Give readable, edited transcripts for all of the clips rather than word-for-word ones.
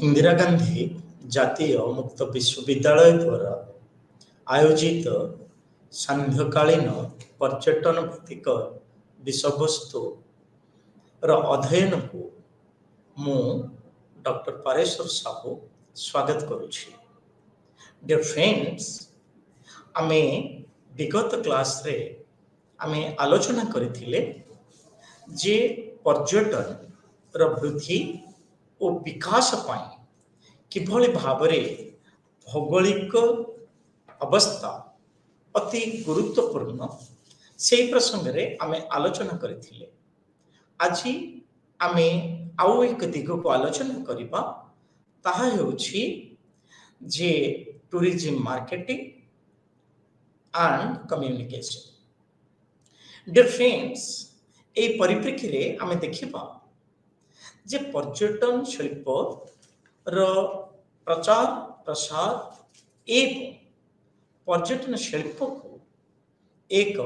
इंदिरा गांधी जातीय मुक्त विश्वविद्यालय द्वारा आयोजित सांध्यकालीन पर्यटन भित्तिक विषयवस्तु अध्ययन को मु डॉक्टर पारेश्वर साहू स्वागत करुछि। डियर फ्रेंड्स, आमे विगत क्लास रे आमे आलोचना करथिले जे पर्यटन रो वृद्धि और विकास पाई किभली भावरे भौगोलिक अवस्था अति गुरुत्वपूर्ण से प्रसंग रे आमे आलोचना करथिले। आज आमे आउ एक दिग को आलोचना करिबा, ताहा हेउछि जे tourism marketing and communication. Dear friends, ए परिप्रेक्षी रे आमे देखिबा जे पर्यटन शिल्प रो प्रचार प्रसार एवं पर्यटन शिल्प को एक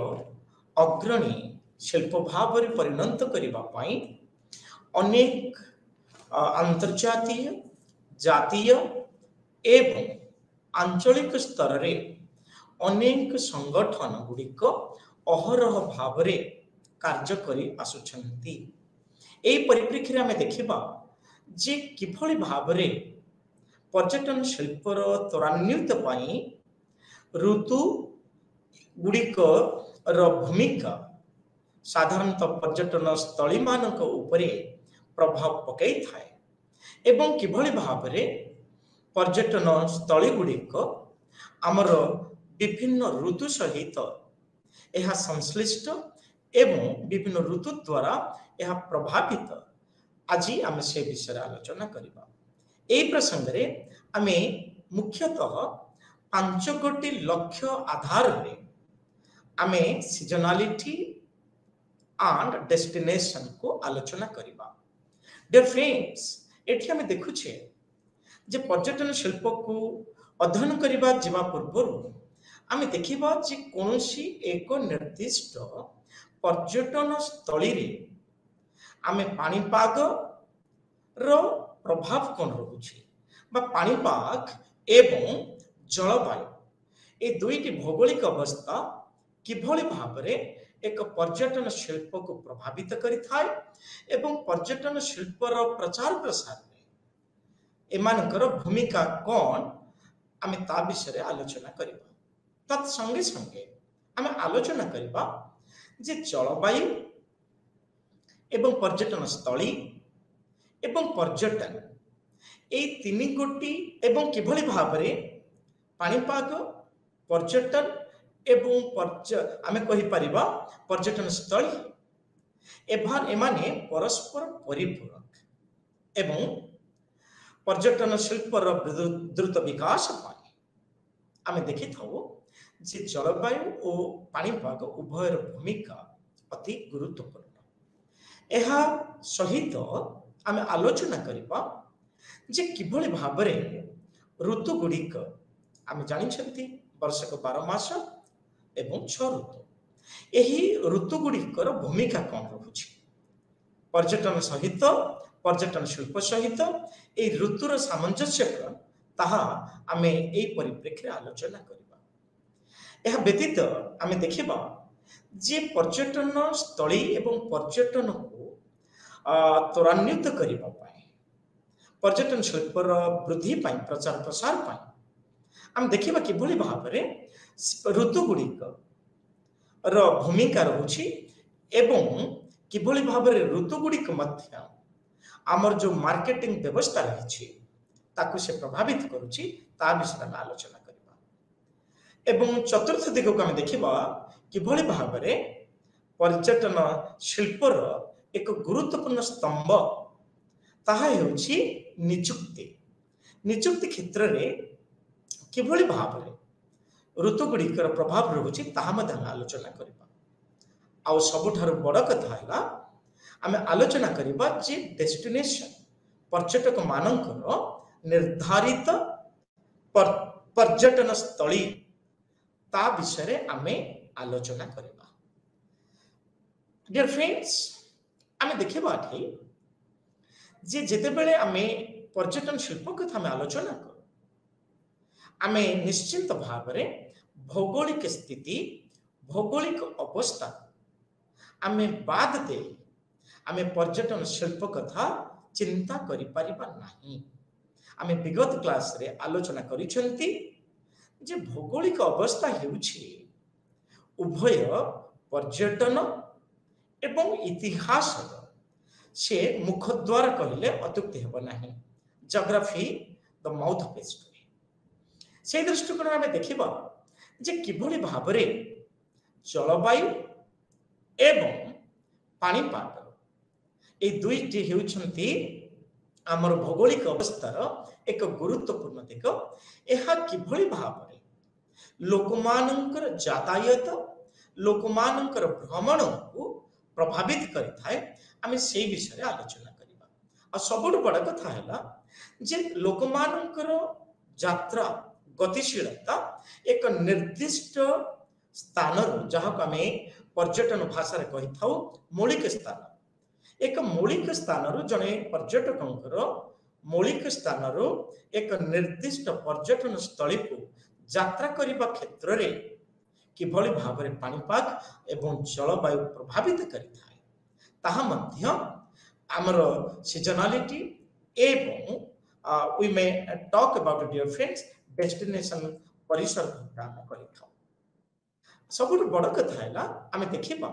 अग्रणी शिल्प भाव में परिणत करिबा पाई अनेक अंतर्जातीय जातीय एवं आंचलिक स्तर रे अनेक संगठन गुड़िक अहरह भाव में कार्य करि आसुछंती। एई परिप्रेक्षी रे आमे देखिबा जे किभली भावरे पर्यटन शिल्पर त्वरान्वित पाई ऋतु गुड़िक भूमिका साधारणतः पर्यटन स्थली मानक उपरे प्रभाव पकई थाए एवं किभली भावरे पर्यटन स्थली गुड़िक आमर विभिन्न ऋतु सहित यह संश्लिष्ट एवं विभिन्न ऋतु द्वारा यह प्रभावित। आज आम से विषय आलोचना करिबा। एई प्रसंग रे आमे मुख्यतः 5 गोटी लक्ष्य आधार रे आमे सीजनालिटी एंड डेस्टिनेशन को आलोचना करिबा। डियर फ्रेंड्स, एठी आमे देखुछे जे पर्यटन शिल्प को अध्ययन करिबा जिबा पूर्व आमे देखिबा जे कोनोसी एक निर्दिष्ट पर्यटन स्थली रे आमे पाणीपाग रो प्रभाव कौन रहुछि बा पाणीपाग एवं जलवायु ए दुईटी भौगोलिक अवस्था किभली भावरे एक पर्यटन शिल्प को प्रभावित करिथाय एवं पर्यटन शिल्पर प्रचार प्रसार में एमानकर भूमिका कौन आमे ता विषय आलोचना करिबा। तत् संगे संगे आमे आलोचना करिबा जे जलवायु एवं पर्यटन स्थली एवं पर्यटन ए 3 गोटी एवं किभली भावरे पाणीपाग पर्यटन एवं आमे कहि परिबा पर्यटन स्थली एमाने परस्पर परिपूरक एवं पर्यटन शिल्पर द्रुत विकास पाई आमे देखि थाउ जे जलवायु और पाणीपाग उभयर भूमिका अति गुरुत्वपूर्ण। यह सहित आमे आलोचना करिबा जे किभली भावरे ऋतु गुड़िक आमे जानिछंती वर्षक 12 मास एवं 6 ऋतु। एही ऋतु गुड़िकर भूमिका कौन रहुछि पर्यटन सहित पर्यटन शिल्प सहित ए ऋतुर सामंजस्य ताहा आमे एई परिप्रेक्षी आलोचना करिबा। यह व्यतीत आमे देखिबा जे पर्यटन स्थली एवं पर्यटन को त्वरान्वित करिबा पाई पर्यटन शिल्पर वृद्धि पाई प्रचार प्रसार पाई आम देखिबा किभली भावरे ऋतु गुड़िक भूमिका रहुछि एवं किभली भावरे ऋतु गुड़िक मध्य आमर जो मार्केटिंग व्यवस्था रही ताकू से प्रभावित करुछि ता विषय में आलोचना करिबा। एवं चतुर्थ दिग को आम देखिबा किभली भावरे पर्यटन शिल्पर एक गुरुत्वपूर्ण स्तंभ ताहा हेउछि निजुक्ति क्षेत्र रे किभली भावरे ऋतु गुड़िकर प्रभाव रहुछि ताहा मध्य आलोचना करिबा। आउ सबुठार बड़ कथा हैला आमे आलोचना करिबा जे डेस्टिनेशन पर्यटक मानकर निर्धारित पर्यटन स्थली ता विषय आमे आलोचना करिबा। डियर फ्रेंड्स, आमे देखिबा जे जेते बेले आमे पर्यटन शिल्प कथा आम आलोचना करूँ आम निश्चिंत भाव भौगोलिक स्थिति भौगोलिक अवस्था आम बाद दे आम पर्यटन शिल्प कथा चिंता करिपारिबा नाही। आम विगत क्लास रे आलोचना करिसेंती जे भौगोलिक अवस्था हेउछि उभय पर्यटन एवं इतिहास से मुखद्वार कहले अत्युक्ति हेब नाही। Geography the mouth of history से दृष्टिकोण आम देखिबा जे किभली भाबरे जलवायु एवं पाणीपाग ए दुईटी हेउछंती आमर भौगोलिक अवस्थार एक गुरुत्वपूर्ण दिग। यह किभली भाबरे लोकमानंकर यातायात लोकमानंकर भ्रमण को प्रभावित करिथाए आमे से विषय आलोचना करिबा। आ सबुठ बड़ कथा हैला जे लोकमानंकर यात्रा गतिशीलता एक निर्दिष्ट स्थान जहाँ को आमे पर्यटन भाषा रे कहि थाउ मौलिक स्थान एक मौलिक स्थान जड़े पर्यटक मौलिक स्थान एक निर्दिष्ट पर्यटन स्थली को यात्रा करने क्षेत्र में किभली भाव में पाणीपाग एवं जलवायु प्रभावित करिथाए ताहा मध्य आमर सीजनालिटी एवं we may talk about dear friends destination परिसर काम करिथाउ। सबुठ बड़ कथा हैला आमे देखिबा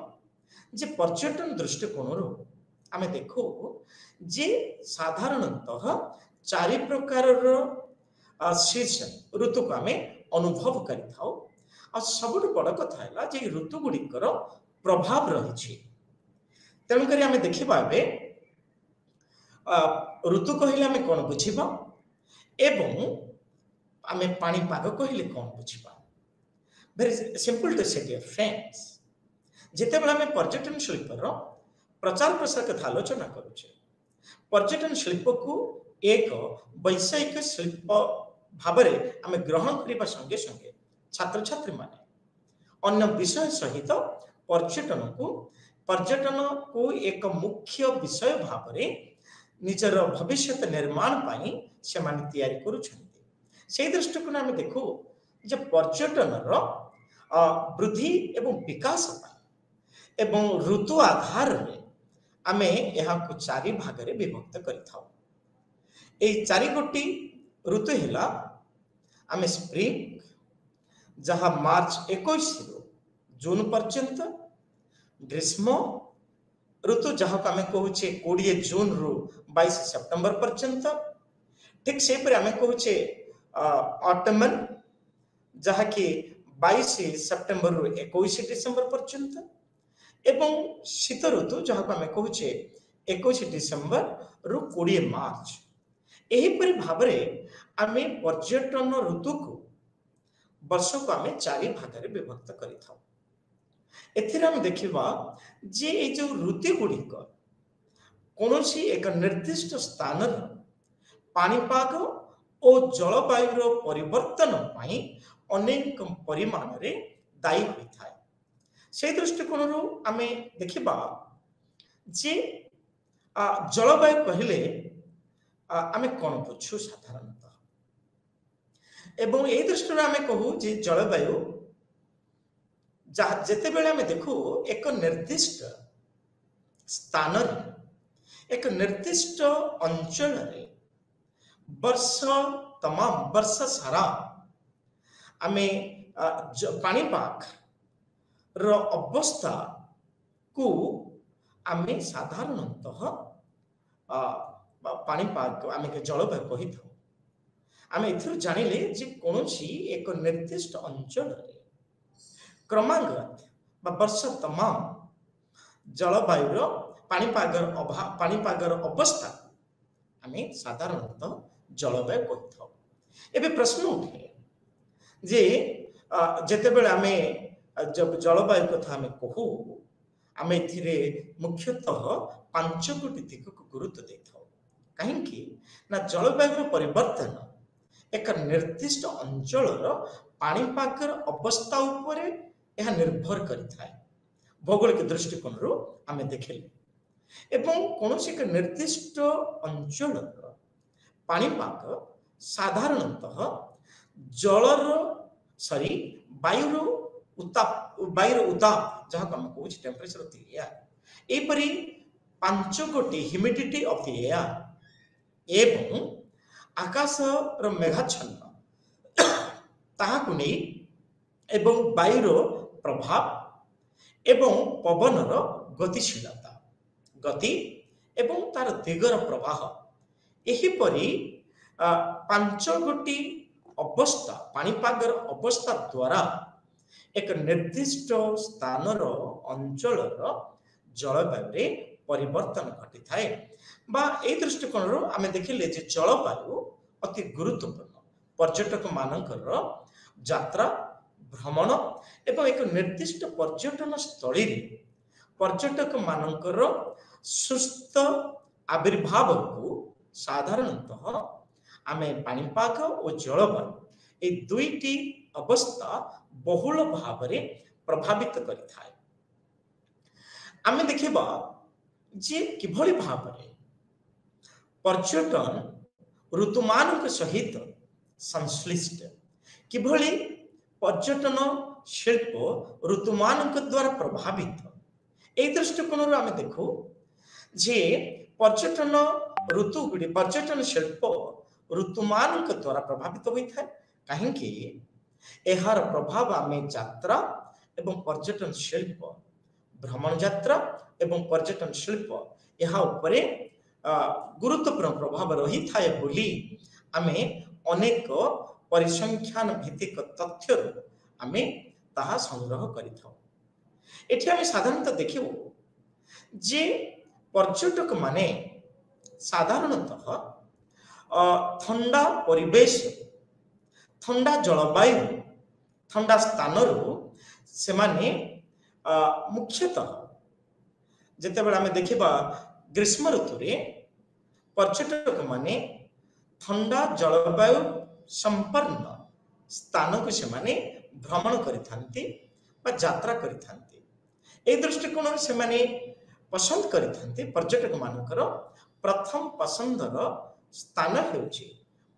जे पर्यटन दृष्टिकोण आमे देखो जे साधारणतः चारि प्रकार सीजन ऋतु को आमे अनुभव करिथाउ। आ सबुठ बड़ कथा हैला जे ऋतु गुड़िकर प्रभाव रही तेणुक आमे देखिबा बे ऋतु कहले आमे कोन बुझिबा एवं आमे पाणीपाग कहले कोन बुझिबा। वेरी सिंपल टू से डियर फ्रेंड्स जिते बेला आमे पर्यटन शिल्पर प्रचार प्रसार कथा आलोचना करुचे पर्यटन शिल्प को एक वैषयिक शिल्प भाव में आम ग्रहण करने संगे संगे छात्र छात्री माने अन्य विषय सहित पर्यटन को एक मुख्य विषय भाव में निजर भविष्य निर्माण पाई से माने तैयारी करुछन्ति। से दृष्टिकोण आम देखू जे पर्यटन वृद्धि एवं विकास पाई एवं ऋतु आधार में आमे यहाँ को चारि भाग रे विभक्त करिथाउ। ए चारि गोटी ऋतु हैला आमे स्प्रिंग जहाँ मार्च 21 रु जून पर्यंत ग्रीष्म ऋतु जहाँ को आमे कहूचे 20 जून रु 22 सितंबर पर्यंत ठीक से पर आमे कहूचे ऑटमन जहाँ की 22 सितंबर रु 21 डिसेंबर पर्यंत एवं शीत ऋतु जहाँ को आमे कहूचे 21 डिसेंबर रु 20 मार्च एहीपरि भाव में आमे पर्यटन ऋतु को वर्ष को आमे चारि भाग रे विभक्त करिथाउ। एथिरे हम देखिबा जे ए जो ऋतु गुड़िक कौनसी एक निर्दिष्ट स्थान पाणीपाग और जलवायु परिवर्तन पाई अनेक परिमाण रे दायी होता है। से दृष्टिकोण आमे देखिबा जे जलवायु कहले आमे कौन बुझू साधारणतः एवं यही दृष्टि आमे कहू जे जलवायु जेते बेले आमे देखू एक निर्दिष्ट स्थान एक निर्दिष्ट अंचल वर्ष तमाम वर्ष सारा आमे पाणीपाग रो अवस्था को आमे साधारणतः पाणीपाग आमे जलवायु कही था। आमे इथुर जानिले जे कोनोसी एक निर्दिष्ट अंचल क्रमागत वर्ष तमाम जलवायु पाणीपागर अवस्था आमे साधारणतः जलवायु कही था। एबे प्रश्न उठे जे जेते बेले आमे जब जलवायु कथा आमे कहू आमे इथिरे मुख्यतः 5 गोटी दिग को गुरुत्व देथाउ। कहीं ना जलवायु परिवर्तन एक निर्दिष्ट अंचल पाणीपागर अवस्था उपरे यह निर्भर करिथाए भौगोलिक दृष्टिकोण आमे देखिले एवं कौन एक निर्दिष्ट अंचल पाणीपाग साधारणतः जलर सॉरी वायुर उताप जहाँ को हम कहूँ टेम्परेचर ऑफ द एयर एपरी 5 गोटी ह्यूमिडिटी ऑफ द एयर एवं आकाश रो मेघाच्छन्न ताहाकु नै एवं वायुर प्रभाव एवं पवनर गतिशीलता गति एवं तार दिगर प्रवाह एहीपरि 5 गोटी अवस्था पाणीपागर अवस्था द्वारा एक निर्दिष्ट स्थानर अंचलर जलवायु परिवर्तन घटी थाए बा ए दृष्टिकोण आम देखिले जे जलवायु अति गुरुत्वपूर्ण पर्यटक मानकर यात्रा भ्रमण एवं एक निर्दिष्ट पर्यटन स्थली पर्यटक मानकर सुस्थ आविर्भाव को साधारणतः आमे पाणीपाग और जलवायु ए दुईटी अवस्था बहुल भाव प्रभावित करिथाए। आमे देखिबा जे किभली भाव पर्यटन ऋतुमान सहित संश्लिष्ट किभली पर्यटन शिल्प ऋतुमान द्वारा प्रभावित ए दृष्टिकोण आमे देखू जे पर्यटन ऋतु गुड़ी पर्यटन शिल्प ऋतुमान द्वारा प्रभावित होता है कहीं एहार प्रभाव आमे यात्रा एवं पर्यटन शिल्प भ्रमण यात्रा एवं पर्यटन शिल्प यह उपरे गुरुत्वपूर्ण प्रभाव रही थाए बोली आमे अनेक परिसंख्यान भित्तिक तथ्य आमे ताहा संग्रह करिथाउ। एठी आमे साधारणतः देखिबो जे पर्यटक माने साधारणतः ठंडा परिवेश ठंडा जलवायु ठंडा स्थान से माने मुख्यतः जिते बड़े आमे देखिबा ग्रीष्म ऋतु रे पर्यटक माने ठंडा जलवायु संपन्न स्थान को से माने भ्रमण करिथांती बा यात्रा करिथांती ए दृष्टिकोण से माने पसंद करिथांती पर्यटक मानकर प्रथम पसंदर स्थान हेउची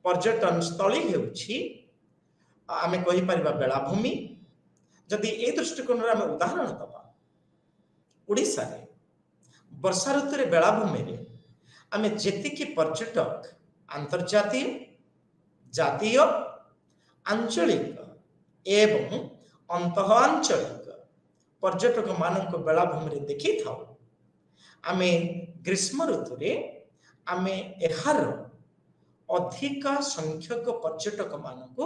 पर्यटन स्थली हेउची आमे कहि परिबा बेलाभूमि जदि ए दृष्टिकोण रे आमे उदाहरण दबा ओडिसा रे वर्षा ऋतु रे बेलाभूमि रे आमे जेतिकी पर्यटक अंतर्जातीय जातीय आंचलिक एवं अंतः आंचलिक पर्यटक मानक बेलाभूमि रे देखि थाउ आमे ग्रीष्म ऋतु रे आमे एहार अधिक संख्यक पर्यटक मानक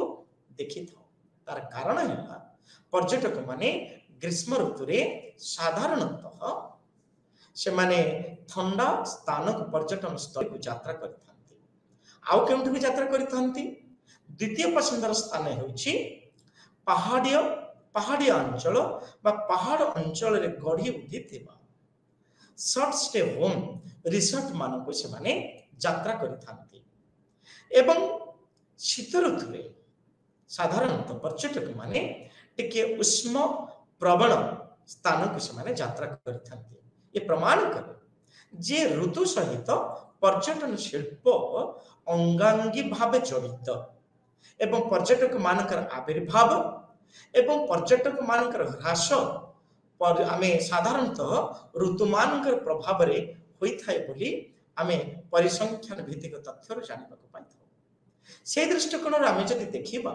देखि थाउ तार कारण है पर्यटक माने ग्रीष्म ऋतु रे साधारणतः से माने ठंडा स्थान को पर्यटन स्थल को यात्रा करिथांती आउ केउठी भी यात्रा करिथांती द्वितीय पसंदर स्थान हेउची पहाड़िया अंचल बा पहाड़ अंचल रे गढ़ी उठिथिबा शॉर्ट स्टे होम रिसोर्ट मान को से माने यात्रा करिथांती एवं शीत ऋतु रे साधारणतः पर्यटक माने टिके उष्म प्रवण स्थान को से माने यात्रा करिथांती ये प्रमाण करे जे ऋतु सहित पर्यटन शिल्प अंगांगी भावे जड़ित एवं पर्यटक मानकर आविर्भाव एवं पर्यटक मानकर ह्रास आमे साधारणतः ऋतुमानकर प्रभाव रे होई थाए बोली आमे परिसंख्यान भित्तिक तथ्य जानिबा को पाइथाउ। से दृष्टिकोण आमे जदि देखिबा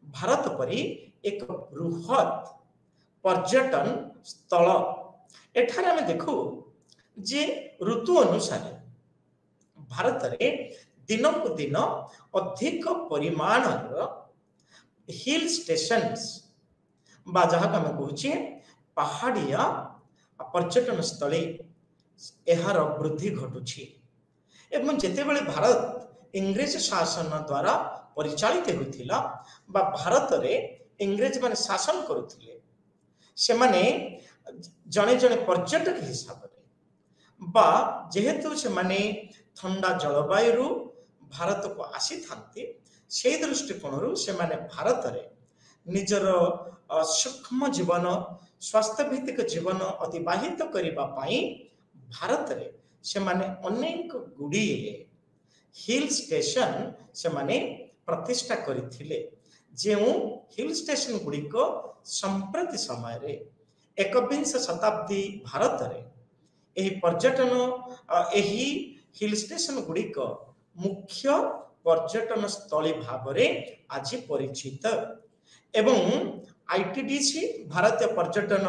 भारत परि एक बृहत पर्यटन स्थल एठारे आमे देखू जे ऋतु अनुसार भारत रे दिन को दिन अधिक परिमाण हिल स्टेशंस बा जहाँ आमे कहूचे पहाड़िया पर्यटन स्थली एहार वृद्धि घटुछि एवं जेतेबेले भारत इंग्रेज शासन द्वारा परिचालित होइथिला बा भारत रे इंग्रेज माने शासन करुथिले से माने जने जने पर्यटक हिसाब रे बा जेहेतु से माने ठंडा जलवायु भारत को आसी थांती से दृष्टिकोण से माने भारत रे निजर सूक्ष्म जीवन स्वास्थ्य भित्तिक जीवन अतिबाहित करने भारत रे से माने अनेक गुड़िए हिल स्टेशन से माने प्रतिष्ठा करथिले जो हिल स्टेशन गुड़िक संप्रति समय रे एकविंश शताब्दी भारत रे एही पर्यटन एही हिल स्टेशन गुड़िक मुख्य पर्यटन स्थली भाव में आज परिचित एवं आईटीडीसी भारतीय पर्यटन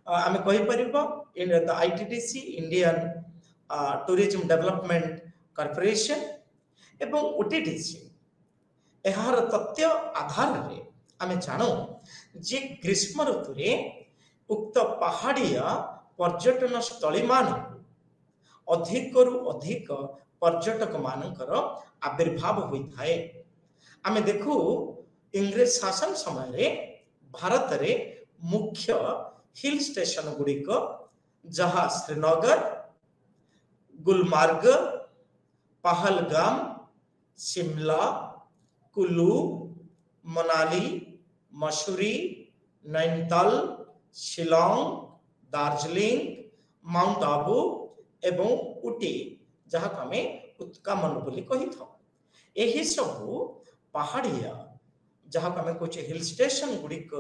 आमे कहि परिबो in the ITDC Indian tourism development corporation एवं ओटीडीसी एहार तथ्य आधार रे आमे जानो जे ग्रीष्म ऋतु रे उक्त पहाड़िया पर्यटन स्थली मान अधिक रु अधिक पर्यटक मानकर आविर्भाव होता है। आमे देखू इंग्रेज शासन समय रे भारत रे मुख्य हिल स्टेशन गुड़िक जहाँ श्रीनगर, गुलमार्ग, पहलगाम, शिमला, कुल्लू, मनाली, मसूरी, नैनीताल, शिलोंग, दार्जिलिंग, माउंट आबू एवं उटी जहाँ को आम उत्कामन बोली कही था यही सबू पहाड़िया जहाँ को आम कहे हिल स्टेशन गुड़िक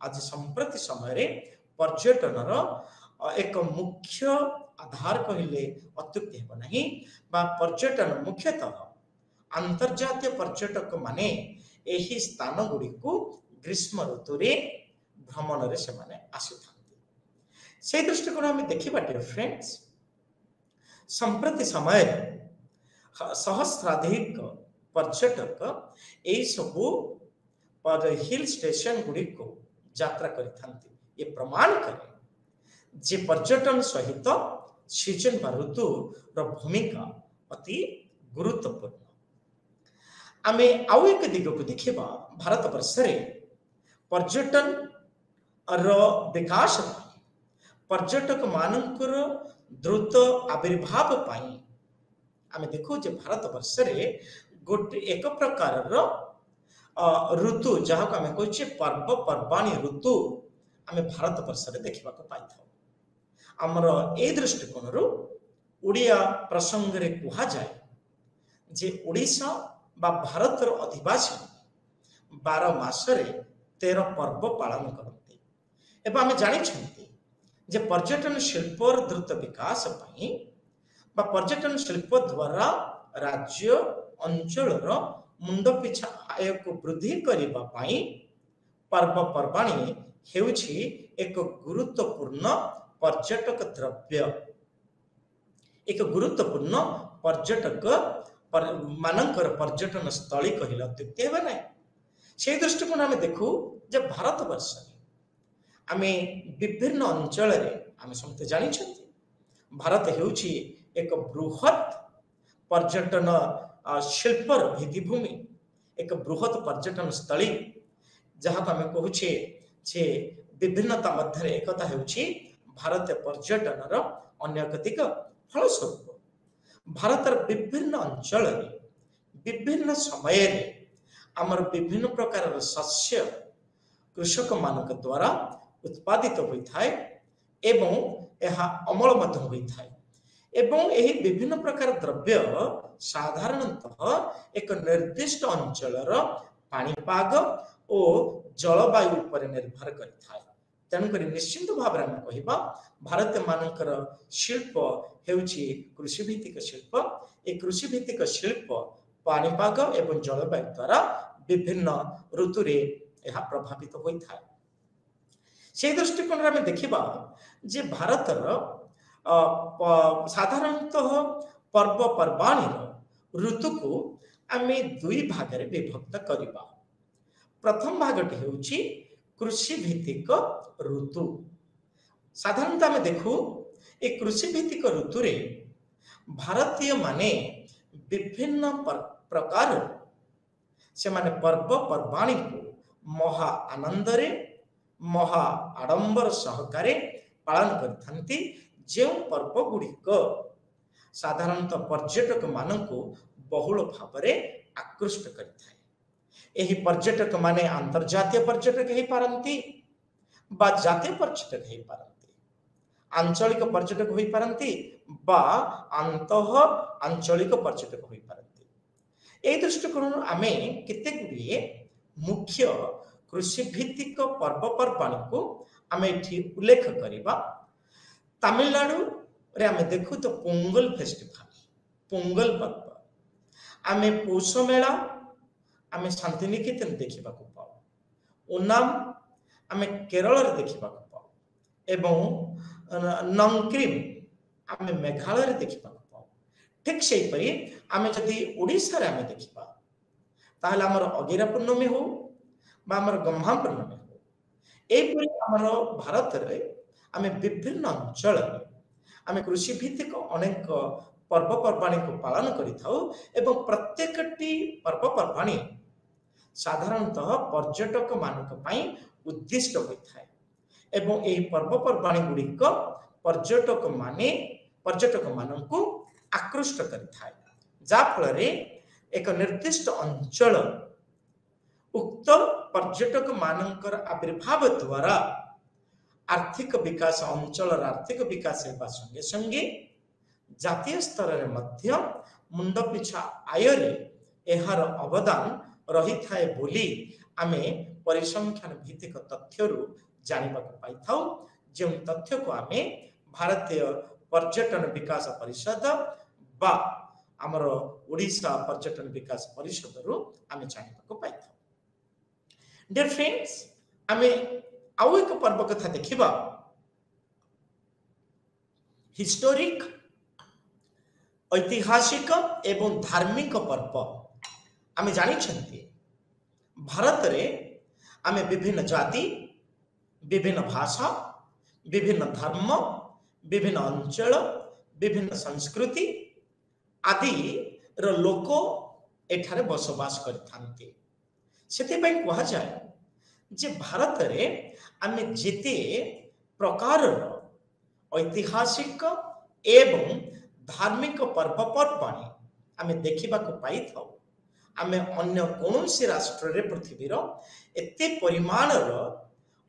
आज संप्रति समय पर्यटन एक मुख्य आधार कहले अत्युक्ति हेब नहीं बा पर्यटन मुख्यतः अंतर्जातीय पर्यटक माने एही स्थान गुड़िक ग्रीष्म ऋतु भ्रमण से माने आसुथांती से दृष्टिकोण आम देखा फ्रेंड्स संप्रति समय सहस्राधिक पर्यटक यही सबू पर हिल स्टेशन गुड़िक यात्रा करिथांती ये प्रमाण करे जे पर्यटन सहित सीजन बा ऋतु भूमिका अति गुरुत्वपूर्ण आमे आउ एक दिग को देखिबा भारत वर्ष रे पर्यटन विकास पर्यटक मानकर द्रुत आविर्भाव पाई आमे देखो जे भारत वर्ष रे गोटे एक प्रकार ऋतु जहाँ को आमे कहछे पर्व पर्वाणी ऋतु आमे भारत वर्ष रे देखिबा को पाई था हमर ए दृष्टिकोण ओडिया प्रसंग रे कुहा जाए जे ओडिशा बा भारत रो अधिवासी 12 मासरे 13 पर्व पालन करते एवं आमे जानि छथि जे पर्यटन शिल्प द्रुत विकास पाई बा पर्यटन शिल्प द्वारा राज्य अंचल मुंड पिछा आय को वृद्धि करबा पाई पर्व पर्वाणी हेउछि एक गुरुत्वपूर्ण पर्यटक द्रव्य एक गुरुत्वपूर्ण पर्यटक मानकर पर्यटन स्थली कहले अत्युक्ति हेबे नै से दृष्टिकोण आमे देखू जे भारत वर्ष आमे विभिन्न अंचल रे आमे समते जानि छथि भारत हेउछि एक बृहत पर्यटन शिल्पर भित्तिभूमि एक बृहत पर्यटन स्थली जहाँ को आमे कहूछे जे विभिन्नता मध्य एकता हेउछि भारतीय पर्यटन अन्य एक दिग फलस्वरूप भारतर विभिन्न अंचल विभिन्न समय आमर विभिन्न प्रकार शस्य कृषक मानक द्वारा उत्पादित होता है एवं यह अमल मध्य होता है एवं यही विभिन्न प्रकार द्रव्य साधारणतः एक निर्दिष्ट अंचलर पाणीपाग और जलवायु पर निर्भर करता है तेणुक निश्चिंत भाव में कहवा भारतीय मानकर शिल्प हेउछि कृषि भित्तिक शिल्प ए कृषि भित्तिक शिल्प पाणीपाग एवं जलवायु द्वारा विभिन्न ऋतु रे यह प्रभावित होता है से दृष्टिकोण में देखा जे भारतर साधारणतः पर्व पर्वाणी ऋतु को आम दुई भाग में विभक्त करवा प्रथम भागटी हेउछि कृषि भित्तिक ऋतु साधारणतः आम देखू ए कृषि भित्तिक ऋतु रे भारतीय माने विभिन्न प्रकार से माने पर्व पर्वाणी को महा आनंद रे महा आडंबर सहकारे पालन करथंती जो पर्व गुड़िक साधारणतः पर्यटक मानक बहुल भाव आकृष्ट करथाय एही पर्यटक माने अंतर्जातीय पर्यटक हे पारंती बा जातीय पर्यटक हे पारंती आंचलिक पर्यटक होई पारंती बा अंतः आंचलिक पर्यटक होई पारंती। ए दृष्टिकोण आमे केते गुडिए मुख्य कृषि भित्तिक पर्वपर्वाणी को आमे एठी उल्लेख करिबा। तमिलनाडु रे आमे देखु तो पोंगल फेस्टिवल, पोंगल पर्व, आमे पौष मेला आमे शांतिनिकेतन देखिबा को पाऊ, ओनाम आमे केरल रे देखिबा को पाऊ एवं नंक्रिम आमे मेघालय रे देखिबा को पाऊ। ठीक सेही परी आमे जदि ओडिसा रे आमे देखिबा ताहले हमर अगिरा पूर्णमी हो बा हमर गम्हा पूर्णमी हो, एपरि हमर भारत रे आमे विभिन्न अंचल रे आमे कृषि भित्तिक अनेक पर्वपर्वाणी को पालन करिथाउ एवं प्रत्येकटी पर्वपर्वाणी साधारणतः पर्यटक मानक पई उद्दिष्ट होइथाय एवं एही पर्वपर्वाणी गुड़िक पर्यटक मानकु आकृष्ट करिथाय, जा फल रे एक निर्दिष्ट अंचल उक्त पर्यटक मानकर आविर्भाव द्वारा आर्थिक विकास, अंचल आर्थिक विकास हेबा संगे संगे जातीय स्तर रे मध्य मुंड पिछा आय रे एहार अवदान रही थाए बोली आमे परिसंख्यान भित्तिक तथ्यरु जानिबा को पाई थाउ, जे तथ्य को आमे भारतीय पर्यटन विकास परिषद बा हमर ओडिशा पर्यटन विकास परिषद रु आमे जानिबा को पाई थाउ। डियर फ्रेंड्स, आमे आउ एक पर्व कथा देखिबा, हिस्टोरिक ऐतिहासिक एवं धार्मिक पर्व। आमे जानि छथि भारत रे आमे विभिन्न जाति, विभिन्न भाषा, विभिन्न धर्म, विभिन्न अंचल, विभिन्न संस्कृति आदि रो लोक एठारे बसवास करथांती। सेते पई कहा जाय जे भारत रे आमे जेते प्रकार ऐतिहासिक एवं धार्मिक पर्वपर्वाणी आमे देखिबा को पाई थाउ, आमे अन्य कोनोसी राष्ट्र रे पृथ्वी रो एते परिमाण रो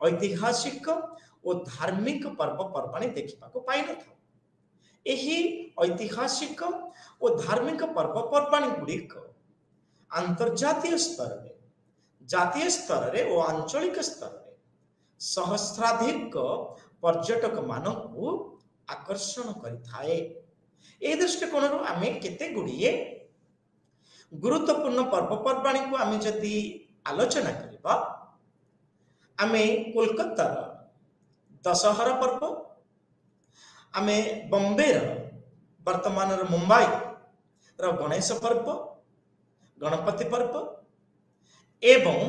ऐतिहासिक और धार्मिक पर्वपर्वाणी देखिबा को पाई न थाउ। एही ऐतिहासिक और धार्मिक पर्वपर्वाणी गुड़िक अंतर्जातीय स्तर रे, जातीय स्तर रे और आंचलिक स्तर रे सहस्राधिक पर्यटक मानकु आकर्षण करिथाए। ए दृष्टिकोण आमे केते गुड़िए गुरुत्वपूर्ण पर्वपर्वाणी को आमे जदि आलोचना करिबा, आमे कोलकाता दशहरा पर्व, आमे बॉम्बे वर्तमान मुंबई गणेश पर्व, गणपति पर्व एवं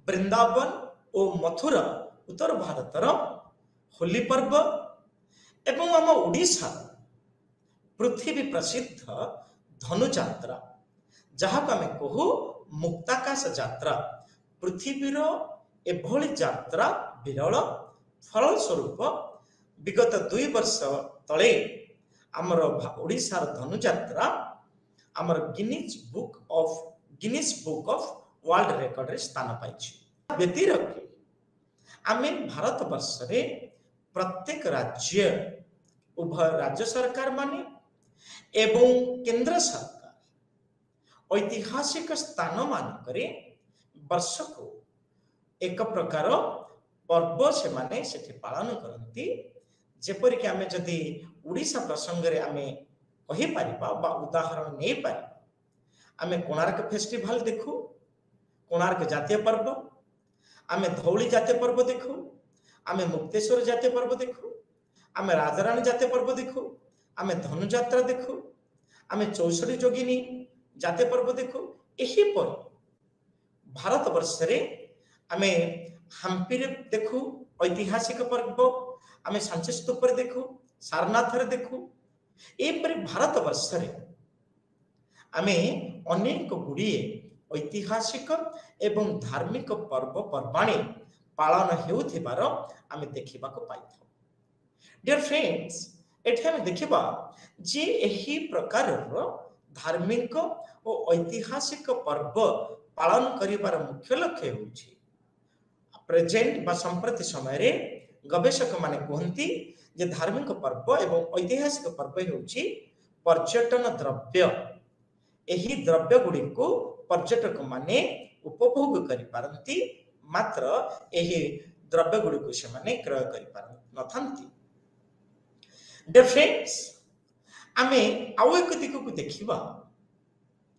वृंदावन और मथुरा उत्तर भारतर होली पर्व एवं आम ओडिशा पृथ्वी प्रसिद्ध धनु यात्रा, जहाँ को आमे कहू मुक्ताकाश यात्रा, पृथ्वीर एभली यात्रा विरल। फलस्वरूप विगत 2 वर्ष तले आमर ओडिशार धनु यात्रा आमर Guinness book of world record रे स्थान पाइछि। व्यतिरके आमे भारत वर्ष रे प्रत्येक राज्य, उभय राज्य सरकार माने एवं केंद्र सरकार ऐतिहासिक स्थान मानकरे वर्ष को एक प्रकार पर्व से माने सेठी पालन करती। जेपरि कि आमे जदि उड़ीसा प्रसंग रे आमे कहि परिबा बा उदाहरण नै परिबा, आमे कोणार्क फेस्टिवल देखु, कोणार्क जातीय पर्व, आमे धौली जातीय पर्व देखु, आमे मुक्तेश्वर जातीय पर्व देखु, आमे राजाराणी जातीय पर्व देखु, आमे धनु यात्रा देखु, आमे 64 जोगिनी जातीय पर्व देखु। एही पर भारत वर्ष रे आमे हम्पी रे देखु ऐतिहासिक पर्व, आमे सांची स्तूप रे देखु, सारनाथ रे देखु। एपरि भारत वर्ष रे आमे अनेक गुड़िए ऐतिहासिक एवं धार्मिक पर्व पर्वाणी पालन हेउथिबार आमे देखिबा को पाइथौ। डियर फ्रेंड्स, एठे आमे देखिबा जे एही प्रकार धार्मिक और ऐतिहासिक पर्व पालन करिबार मुख्य लक्ष्य होउछि प्रेजेंट बा संप्रति समय रे गवेषक माने कहंती जे धार्मिक पर्व एवं ऐतिहासिक पर्व होउची पर्यटन द्रव्य। एही द्रव्य गुडी को पर्यटक माने उपभोग करि पारंती, मात्र एही द्रव्य गुडी को से माने क्रय करि पारन नथांती। डियर फ्रेंड्स, आमे आउ एक दिक को देखिबा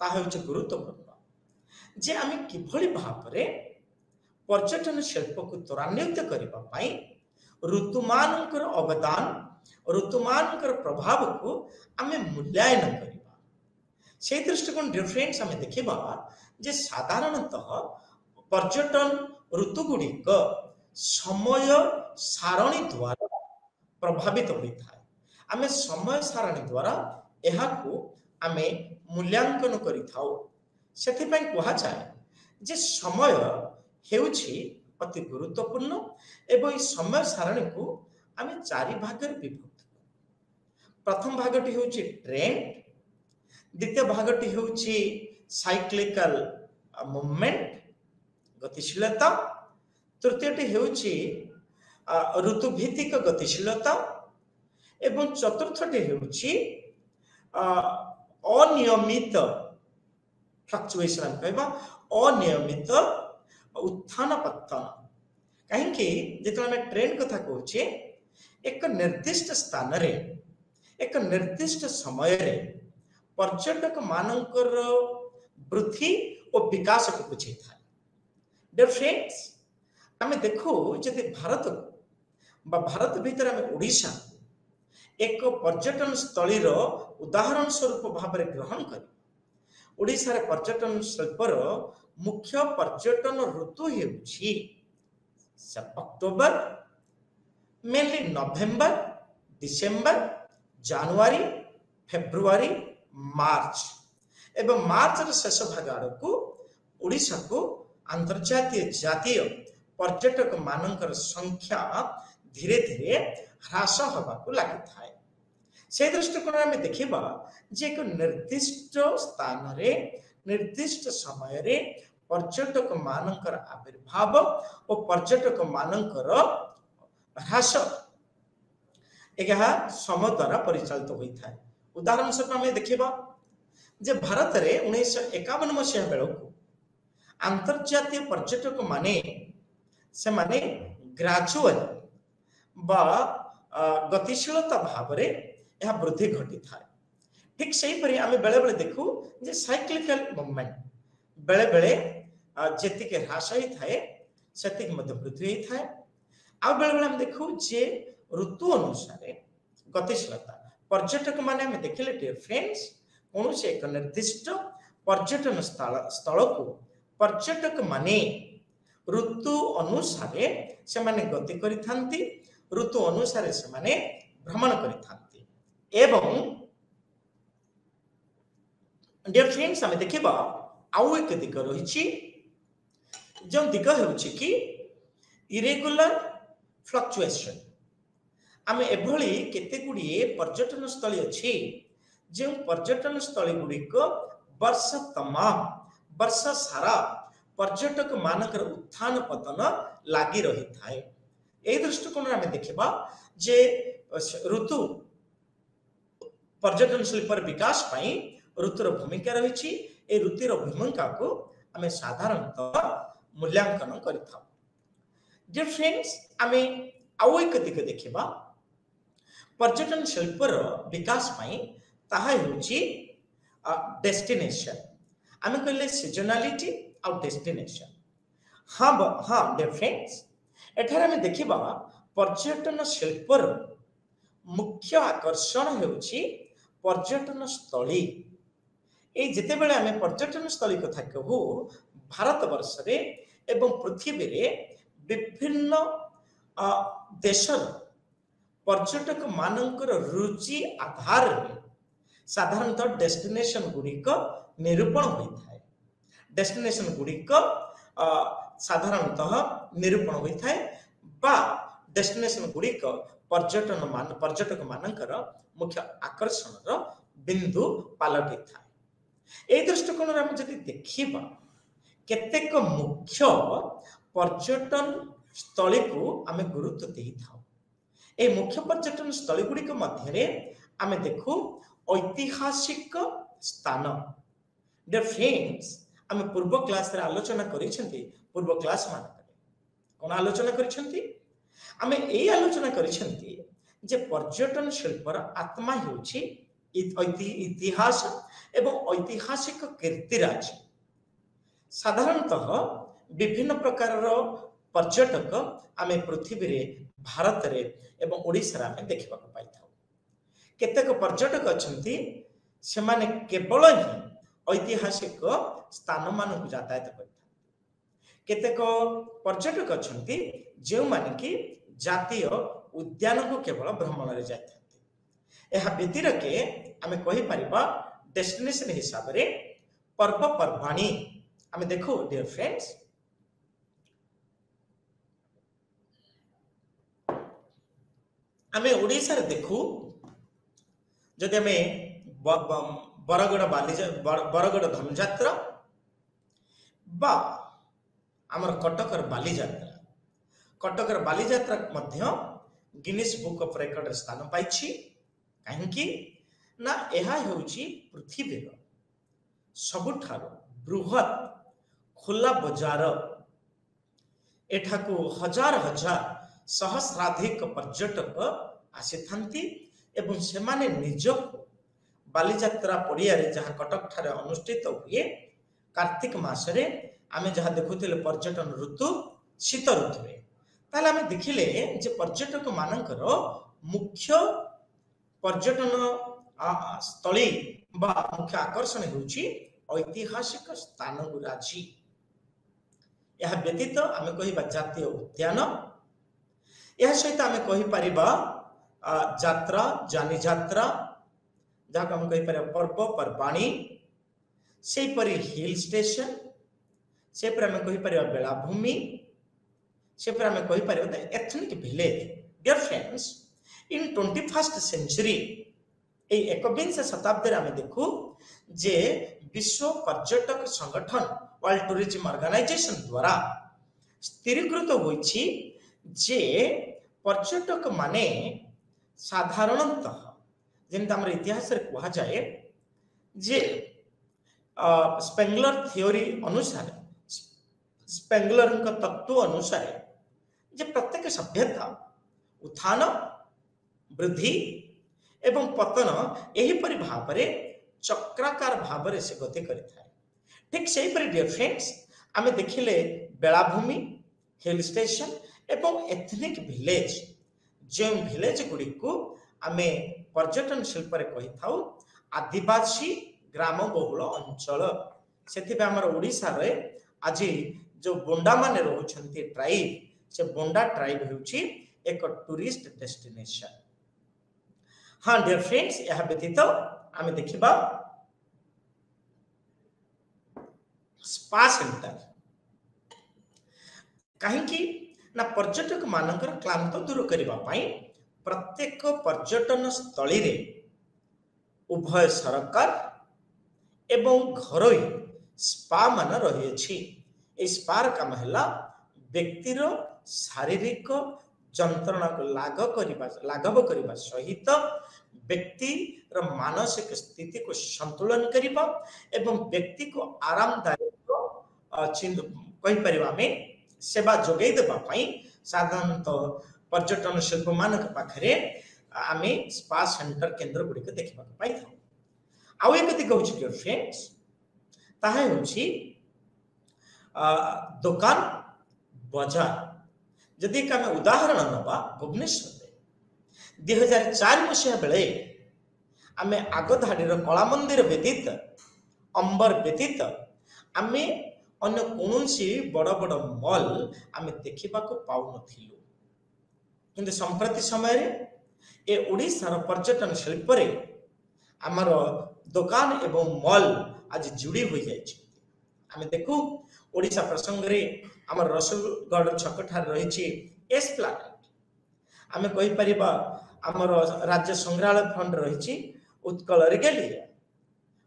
ता होउची गुरुत्वपूर्ण जे आमे किभଳି भाबरे पर्यटन शिल्प को त्वरान्वित करिबा पई ऋतुमानकर अवदान, ऋतुमानकर प्रभाव को आमे मूल्यांकन करिबा। से दृष्टिकोण डियर फ्रेंड्स आमे देखिबा जे साधारणतः पर्यटन ऋतु गुड़िक समय सारणी द्वारा प्रभावित होता है। आमे समय सारणी द्वारा एहाकू आमे मूल्यांकन करिथाउ। सेथिपई कहा जाए जे समय हेउछि अति गुरुत्वपूर्ण एवं समय सारणी को आमे चारि भाग रे विभक्त। प्रथम भागटी होउछि ट्रेंड, द्वितीय भागटी होउछि साइक्लिकल मूवमेंट गतिशीलता, तृतीयटी होउछि ऋतुभित्तिक गतिशीलता एवं चतुर्थटी होउछि अनियमित फ्लक्चुएशन कहबा अनियमित उत्थान पतन। कहीं जिते आम ट्रेन कथा कहचे एक निर्दिष्ट स्थान रे एक निर्दिष्ट समय रे पर्यटक मानकर वृद्धि और विकास को बुझे था। डियर फ्रेंड्स, आम देखो जदि भारत बा भारत भीतर आम ओडिशा एक पर्यटन स्थली रो उदाहरण स्वरूप भाव में ग्रहण कर ओडिशा रे पर्यटन शिल्पर मुख्य पर्यटन ऋतु हेउछि अक्टोबर, मेनली नवेम्बर, डिसेम्बर, जनवरी, फेब्रुआरी, मार्च एवं मार्च शेष भाग आड़क ओडिशा को अंतर्जातीय जातीय पर्यटक मानकर संख्या धीरे धीरे ह्रास होगा लगी था। से दृष्टिकोण आम देखा जे एक निर्दिष्ट स्थान रे निर्दिष्ट समय रे पर्यटक मानकर आविर्भाव और पर्यटक मानकर ह्रास यह समय द्वारा परिचालित होता है। उदाहरण स्वरूप आम देखा जे भारत रे 1951 मसीहा बेलू अंतर्जातीय पर्यटक माने से माने ग्रेजुअल बा गतिशीलता भाव रे यह वृद्धि घटी था। ठीक से परि आम बेले बेले देखू जे साइक्लिकल मूवमेंट बेले बेले जेतिक ह्रास होता है सेतिक मध्य वृद्धि होता है। आ बेले बेले आम देखू जे ऋतु अनुसार गतिशीलता पर्यटक माने आम देखिले डियर फ्रेंड्स कौन से एक निर्दिष्ट पर्यटन स्थल को पर्यटक माने ऋतु अनुसार से माने गति करिथांती, ऋतु अनुसार से माने भ्रमण करिथांती। एवं डियर फ्रेंड्स आम देखा आउ एक दिग रही जो दिग होउछि कि इरेगुलर फ्लक्चुएशन। आम एभली केते गुड़िए पर्यटन स्थली अच्छी जो पर्यटन स्थली गुड़िक वर्ष तमाम वर्ष सारा पर्यटक मानकर उत्थान पतन लगी रही थाए। ए दृष्टिकोण आम देखा जे ऋतु पर्यटन शिल्पर विकास पाई ऋतुर भूमिका रही। ए ऋतुर भूमिका को आम साधारणतः मूल्यांकन करिथाउ। डियर फ्रेंड्स, आम आउ एक दिग देखा पर्यटन शिल्पर विकास पाई ताहा होउछि डेस्टिनेशन। आम कहले सीजनालिटी और डेस्टिनेशन। हाँ डियर फ्रेंड्स, एठार आम देखा पर्यटन शिल्पर मुख्य आकर्षण होउछि पर्यटन स्थली। ए जिते बेले आम पर्यटन स्थली कथा कहू भारत वर्ष रे एवं पृथ्वी रे विभिन्न देशर पर्यटक मानकर रुचि आधार रे साधारणतः डेस्टिनेशन गुड़िक निरूपण होता है। डेस्टिनेशन गुड़िक साधारणतः निरूपण होता है बा डेस्टिनेशन गुड़िक पर्यटक मानकर मुख्य आकर्षण बिंदु पलटि था। ए दृष्टिकोण आम जदि देखिबा केतेक मुख्य पर्यटन स्थली को आम गुरुत्व देई थाउ ए मुख्य पर्यटन स्थल गुड़िक मध्य आमे देखू ऐतिहासिक स्थान। डियर फ्रेंड्स, आमे पूर्व क्लास रे आलोचना करिसेंती, पूर्व क्लास मान कोन आलोचना करिसेंती, आमे ए आलोचना करिसेंती जे पर्यटन शिल्पर आत्मा हेउची इतिहास एवं ऐतिहासिक कीर्तिराज। साधारणतः विभिन्न प्रकार पर्यटक आमे पृथ्वी रे, भारत रे एवं ओडिसा रे आमे देखिबा को पाई थाउ। केतेक पर्यटक अछंती से माने केवल ही ऐतिहासिक स्थान मान को यातायात करता। केतेक पर्यटक अछंती जे माने कि जातीय उद्यान को केवल भ्रमण रे जाता। यह व्यतीत के आमे कहि परिबा डेस्टिनेशन हिसाब रे पर्व पर्वाणी आमे देखो। डियर फ्रेंड्स, आमे ओडिसा रे देखू जदि आमे बरगड़ बरगड़ धनुଯାत्रा बा आमर कटकर बालीଯାत्रा, कटकर बालीଯାत्रा मध्य गिनीज बुक ऑफ रेकॉर्ड स्थान पाइछि। काहेकि ना एहा हेउची पृथ्वीर सबुठारो बृहत खुला बजार। एठाकू हजार हजार सहस्राधिक पर्यटक आसीथांती एवं सेमाने निजको बालीଯାत्रा पड़िया रे जहाँ कटक ठारे अनुष्ठित हुए कार्तिक मासरे आमे जहाँ देखुथिले पर्यटन ऋतु शीत ऋतु रे, ताले आमे देखिले जे पर्यटक मानकर मुख्य पर्यटन स्थली बा मुख्य आकर्षण हेउची ऐतिहासिक स्थान गुराजी। यह व्यतीत आमे कहिबा जातीय उद्यान, यह सहित आमे कहि परिबा यात्रा जानी यात्रा जहाँ हम कहि परिबा पर्व पर्वाणी, से परि हिल स्टेशन, से पर आमे कहि परिबा बेलाभूमि, से पर आमे कहि परिबा the ethnic village. Dear friends, in 21st century ए 21 शताब्दी रे आमे देखू जे विश्व पर्यटक संगठन वर्ल्ड टूरिज्म ऑर्गेनाइजेशन द्वारा स्थिरीकृत होइछि जे पर्यटक माने साधारणतः जेंता हमर इतिहास रे कहा जाए जे स्पेंगलर थ्योरी अनुसार, स्पेंगलर का तत्व अनुसार जे प्रत्येक सभ्यता उत्थान वृद्धि एवं पतन यही परि भावरे चक्राकार भावरे से गति करिथाय। ठीक सेही परि डियर फ्रेंड्स, आमे देखिले बेलाभूमि, हिल स्टेशन एवं एथनिक विलेज, जे विलेज गुडी को आमे पर्यटन शिल्प रे कहि थाउ आदिवासी ग्राम बहुल अंचल। सेथि पे हमर ओडिसा रे आज जो बोंडा माने रहउछन्ती ट्राइब, से बोंडा ट्राइब हेउची एक टूरिस्ट डेस्टिनेशन। हाँ डियर फ्रेंड्स, यह व्यतीत आमे देखिबा स्पा सेंटर। काहेकि ना पर्यटक मानकर क्लांत दूर करबा पई प्रत्येक पर्यटन स्थली रे उभय सरकार एवं घरोई स्पा मान रही अछि। ए स्पार काम हैला व्यक्तिर शारीरिक जंत्रणा को लाघव करबा सहित व्यक्ति र मानसिक स्थिति को संतुलन करबा एवं व्यक्ति को आरामदायक कहि परिबा में सेवा जोगै देबा पई साधारणतः पर्यटन शिल्प मानक पाखरे आमे स्पा सेंटर केंद्र गुडी के देखबा पाई था। आउ एक कथि कहउछि डियर फ्रेंड्स, ताहा होछि दुकान बाजार। जदि आमे उदाहरण नबा भुवनेश्वर 2004 मसीहा बेले आमे आगधाड़ी कला मंदिर व्यतीत अंबर व्यतीत आमे अन्य कोनोसी बड़ बड़ मॉल आमे देखिबा को पाउ नथिलु। किंतु संप्रति समय ए ओडिसा पर्यटन शिल्प रे आमर दुकान एवं मॉल आज जुड़ी हो जाइछि। आमे देखू ओडिसा प्रसंग रे आमर रसुलगढ़ छक ठार रहिछि एस्प्लानेड। आमे कहि परिबा आमर राज्य संग्रहालय फंड रहिछि उत्कल रिगेलिया,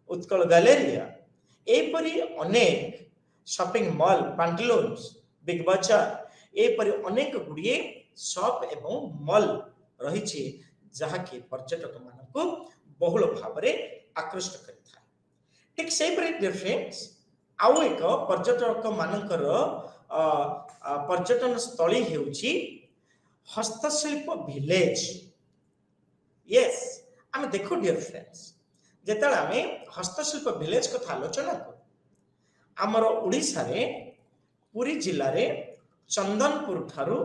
उत्कल गैलेरिया, एपरि अनेक शॉपिंग मॉल, पैंटलून्स, बिग बाजार, एपरि अनेक गुड़िए शॉप एवं मॉल रही जहाँकि पर्यटक मानक बहुल भाव में आकृष्ट करें। ठीक से डिफरेंस आउ एक पर्यटक मानकर पर्यटन स्थली होउची हस्तशिल्प विलेज। यस आम देखो डियर फ्रेंड्स जेते आम हस्तशिल्प विलेज कथा आलोचना करूँ आमर ओडिशा रे पुरी जिले रे चंदनपुर ठारू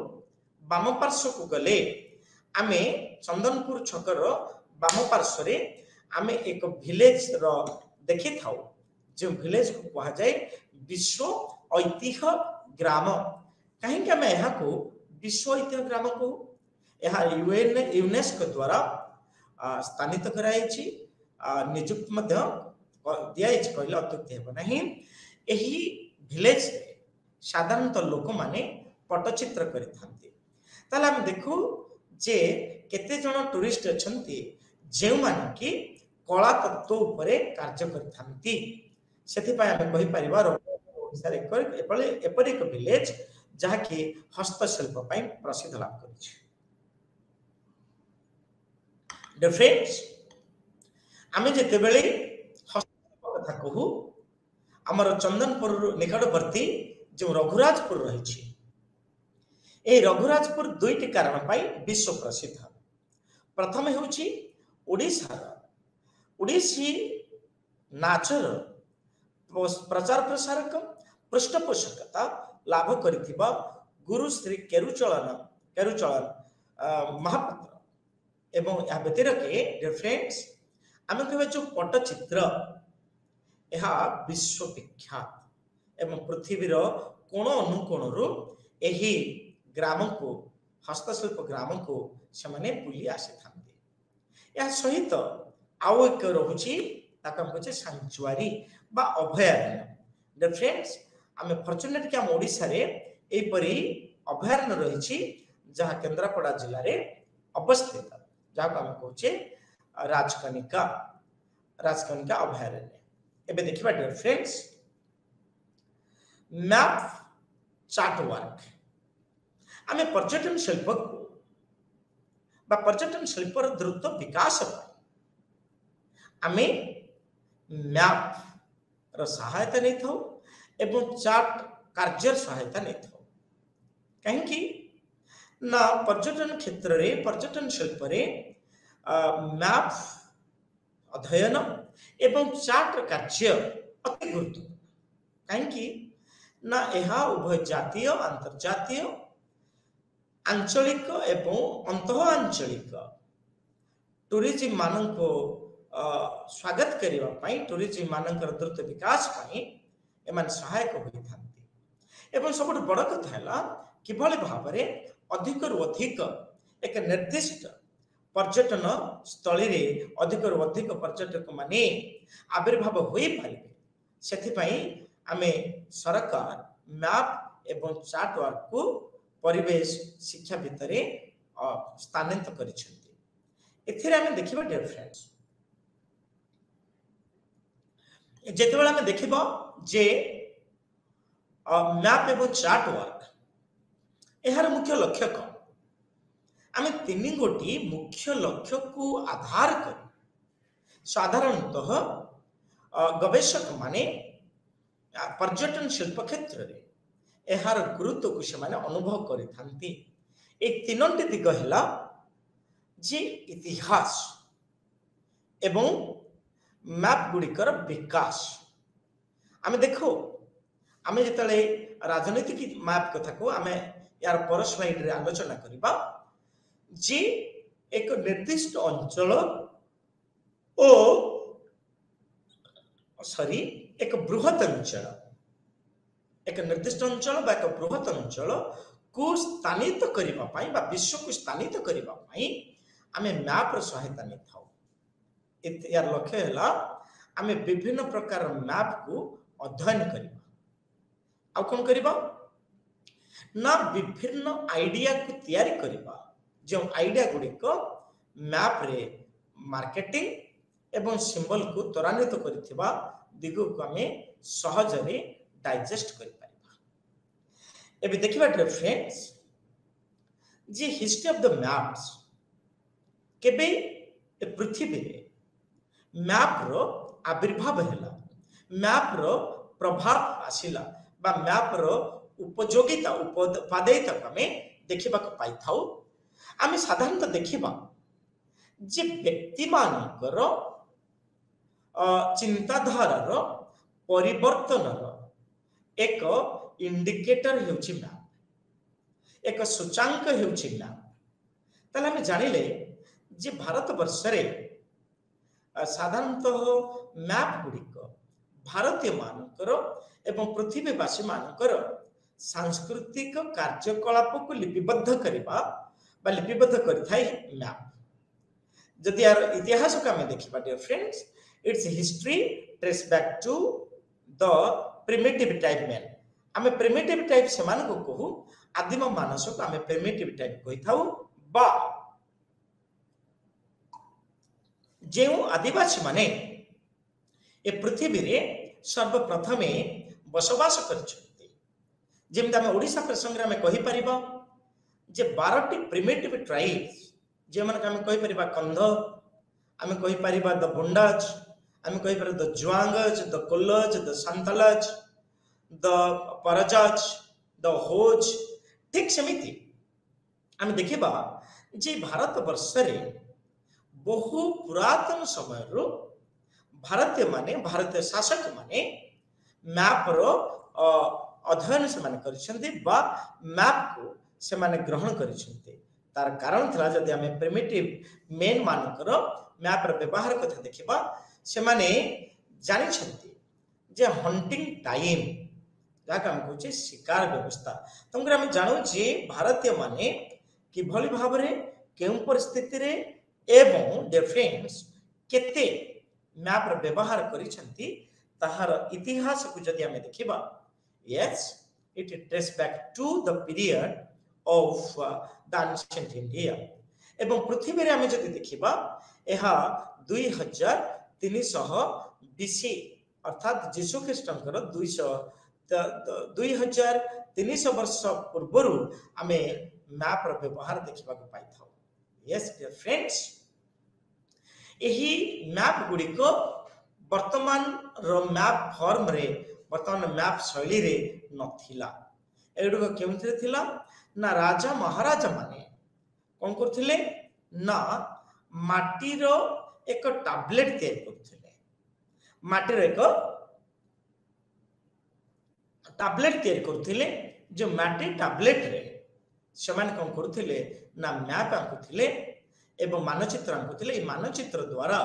बाम पार्श्व को गले आमे चंदनपुर छकर बाम पार्श्व रे आमे एक विलेज रो देखि थाउ जो विलेज को कहा जाए विश्व ऐतिह्य ग्राम। कहीं आम यहाँ को विश्व ऐतिह्य ग्राम को यह यूनेस्को द्वारा स्थानित कराई निजुक्ति दिखाई कहले अत्युक्ति हेब नहीं। एही विलेज साधारणतः लोक माने पट्टचित्र करते आम देखू जे केते जन टूरिस्ट अच्छंती जो माने कि कला तत्व उपरे कार्य करथांती सेथिपाई आमे कहि परिबा ओडिसा एपरि एक विलेज जहाँकि हस्तशिल्प पई प्रसिद्ध लाभ करिछि। डिफरेंस आमे जेते बेले हस्तशिल्प कथा कहू आमर चंदनपुर निकटवर्ती जो रघुराजपुर रही ए रघुराजपुर दुईटी कारण पाई विश्व प्रसिद्ध। प्रथम हेउची ओडिसी नाचर प्रचार प्रसारक पृष्ठपोषकता लाभ करिथिबा गुरु श्री केरुचलन महापात्र एवं या व्यतिरके डिफरेंस आमे कहबे जो पट्टचित्र यह विश्व विख्यात एवं पृथ्वीर कोण अनुकोण यही ग्राम को हस्तशिल्प ग्राम को सेमाने बुली आसी थांती। या सहित आउ एक रहुची ताका कहचे सैंक्चुअरी बा अभयारण्य। डिफरेंस आमे फॉर्चुनेट कि आम ओडिसा रे एपरी अभयारण्य रही जहाँ केन्द्रापड़ा जिले रे अवस्थित जहाँ को आमे कहचे राजकनिका अभयारण्य। एबे देखिबा dear friends map chart work आमे पर्यटन शिल्प बा पर्यटन शिल्पर द्रुत विकास आमे मैप रो सहायता नहीं थाउ एवं चार्ट कार्य सहायता नहीं थाउ कहीं ना पर्यटन क्षेत्र रे पर्यटन शिल्प रे मैप अध्ययन एवं चार्ट कार्य अति गुरुत्वपूर्ण कहीं ना यह उभय जातीय अंतर्जातीय आंचलिक एवं अंतः आंचलिक टूरिज्म मान को स्वागत करने टूरिज्म मान द्रुत विकास एमान सहायक होती एवं सब बड़ कथा है किभली भाव में अधिक रु अधिक एक निर्दिष्ट पर्यटन स्थली रे अधिक रु अधिक पर्यटक माने आविर्भाव हो पारे से आमे सरकार मैप एवं चार्ट वर्क को परिवेश शिक्षा भितर स्थानित कर देखा डियर फ्रेंड्स जिते आम देखा जे मैप एवं चार्ट वर्क यार मुख्य लक्ष्य कौन आम तीन गोटी मुख्य लक्ष्य को आधार कर साधारणतः गवेषक माने पर्यटन शिल्प क्षेत्र में यार गुरुत्व को से अनुभव करती तीनोटी दिग है जे इतिहास एवं मैप गुड़िकर विकास आम देखो आम जिते राजनीतिक मैप कथा को आम यार पर स्लाइड रे आलोचना करबा जे एक निर्दिष्ट अंचल ओ सॉरी एक बृहत अंचल एक निर्दिष्ट अंचल बा एक बृहत अंचल को स्थानित करिबा पई बा विश्व को स्थानित करिबा पई आमे मैप र सहायता नै थाउ यार लक्ष्य हैला आमे विभिन्न प्रकार मैप को अध्ययन करिबा आ कोन करिबा ना विभिन्न आइडिया को तैयारी करिबा जो आइडिया गुडी को मैप रे मार्केटिंग एवं सिंबल को त्वरान्वित करिथिबा दिगो को आमे सहज रे डाइजेस्ट करि परिबा। एबे देखिबा friends the history of the maps केबे ए पृथ्वी रे मैप रो आविर्भाव हैला, मैप रो प्रभाव आसिला बा मैप रो उपयोगिता उपादेयता आमे देखिबा को पाई थाउ। आमे साधारणतः देखिबा जे व्यक्ति मानकर चिंताधारार परिवर्तनर एक इंडिकेटर हेउछि मैप, एक सूचांक हेउछि मैप। ताले आमे जानिले जे भारत वर्ष रे साधारणतः मैप गुड़िक भारतीय मानकर एवं पृथ्वीवासी मानकर सांस्कृतिक कार्यकलाप को लिपिबद्ध करबा बा लिपिबद्ध करथाय मैप। जदि यार इतिहास को हमें देखिबा dear friends, it's history trace back to the primitive type man. हमें प्रिमिटिव टाइप से मान को कहू, आदिम मानस को हमें प्रिमिटिव टाइप कहि थाउ बा जेउ आदिवासी माने ए पृथ्वी रे सर्वप्रथमे बसवास करछन्ति। जेमता हम ओडिसा प्रसंग रे हमें कहि परिबा जे 12टी प्रिमिटिव ट्राइब्स जे मन हम कहि परिबा कंध, हम कहि परिबा द बुंडाज, हम कहि परिबा the Juangs, the Kols, the Santals, the Parajas, the Hos. ठीक समिति हम देखिबा जे भारत वर्ष रे बहु पुरातन समय रो भारतीय माने, भारतीय शासक माने मैप रो अध्ययन से माने करिसेंती बा मैप को से माने ग्रहण करिसेंती। तार कारण थला जदि हमें प्रिमिटिव मेन मानकर मैप रो व्यवहार कथा देखिबा, से माने जानि छंती जे हंटिंग टाइम जाका हम कहूचे शिकार व्यवस्था। तंगरा हम जानु जे भारतीय माने कि भली भाबरे केउ परिस्थिति रे एवं डिफरेंस केते मैप रो व्यवहार करिसेंती ताहार इतिहास को जदि हमें देखिबा, yes it trace back to the period of the ancient India. एवं पृथ्वी रे हमें जदि देखिबा एहा 2300 बीसी अर्थात यीशु ख्रीष्टंकर 2300 वर्ष पूर्वरु हमें मैप रो व्यवहार देखिबा को पाई थाउ। यस डियर फ्रेंड्स, एही मैप गुडी को वर्तमान रो मैप फॉर्म रे, वर्तमान मैप शैली रे नथिला। एडुको केमथि थिला ना राजा महाराजा माने कोन करथिले ना माटी रो एक टैबलेट तैयार करथिले, माटी रो एक टैबलेट तैयार करथिले। जो माटी टैबलेट रे समान कोन करथिले ना मैप आंकुथिले एवं मानचित्र आंकुथिले। ए मानचित्र द्वारा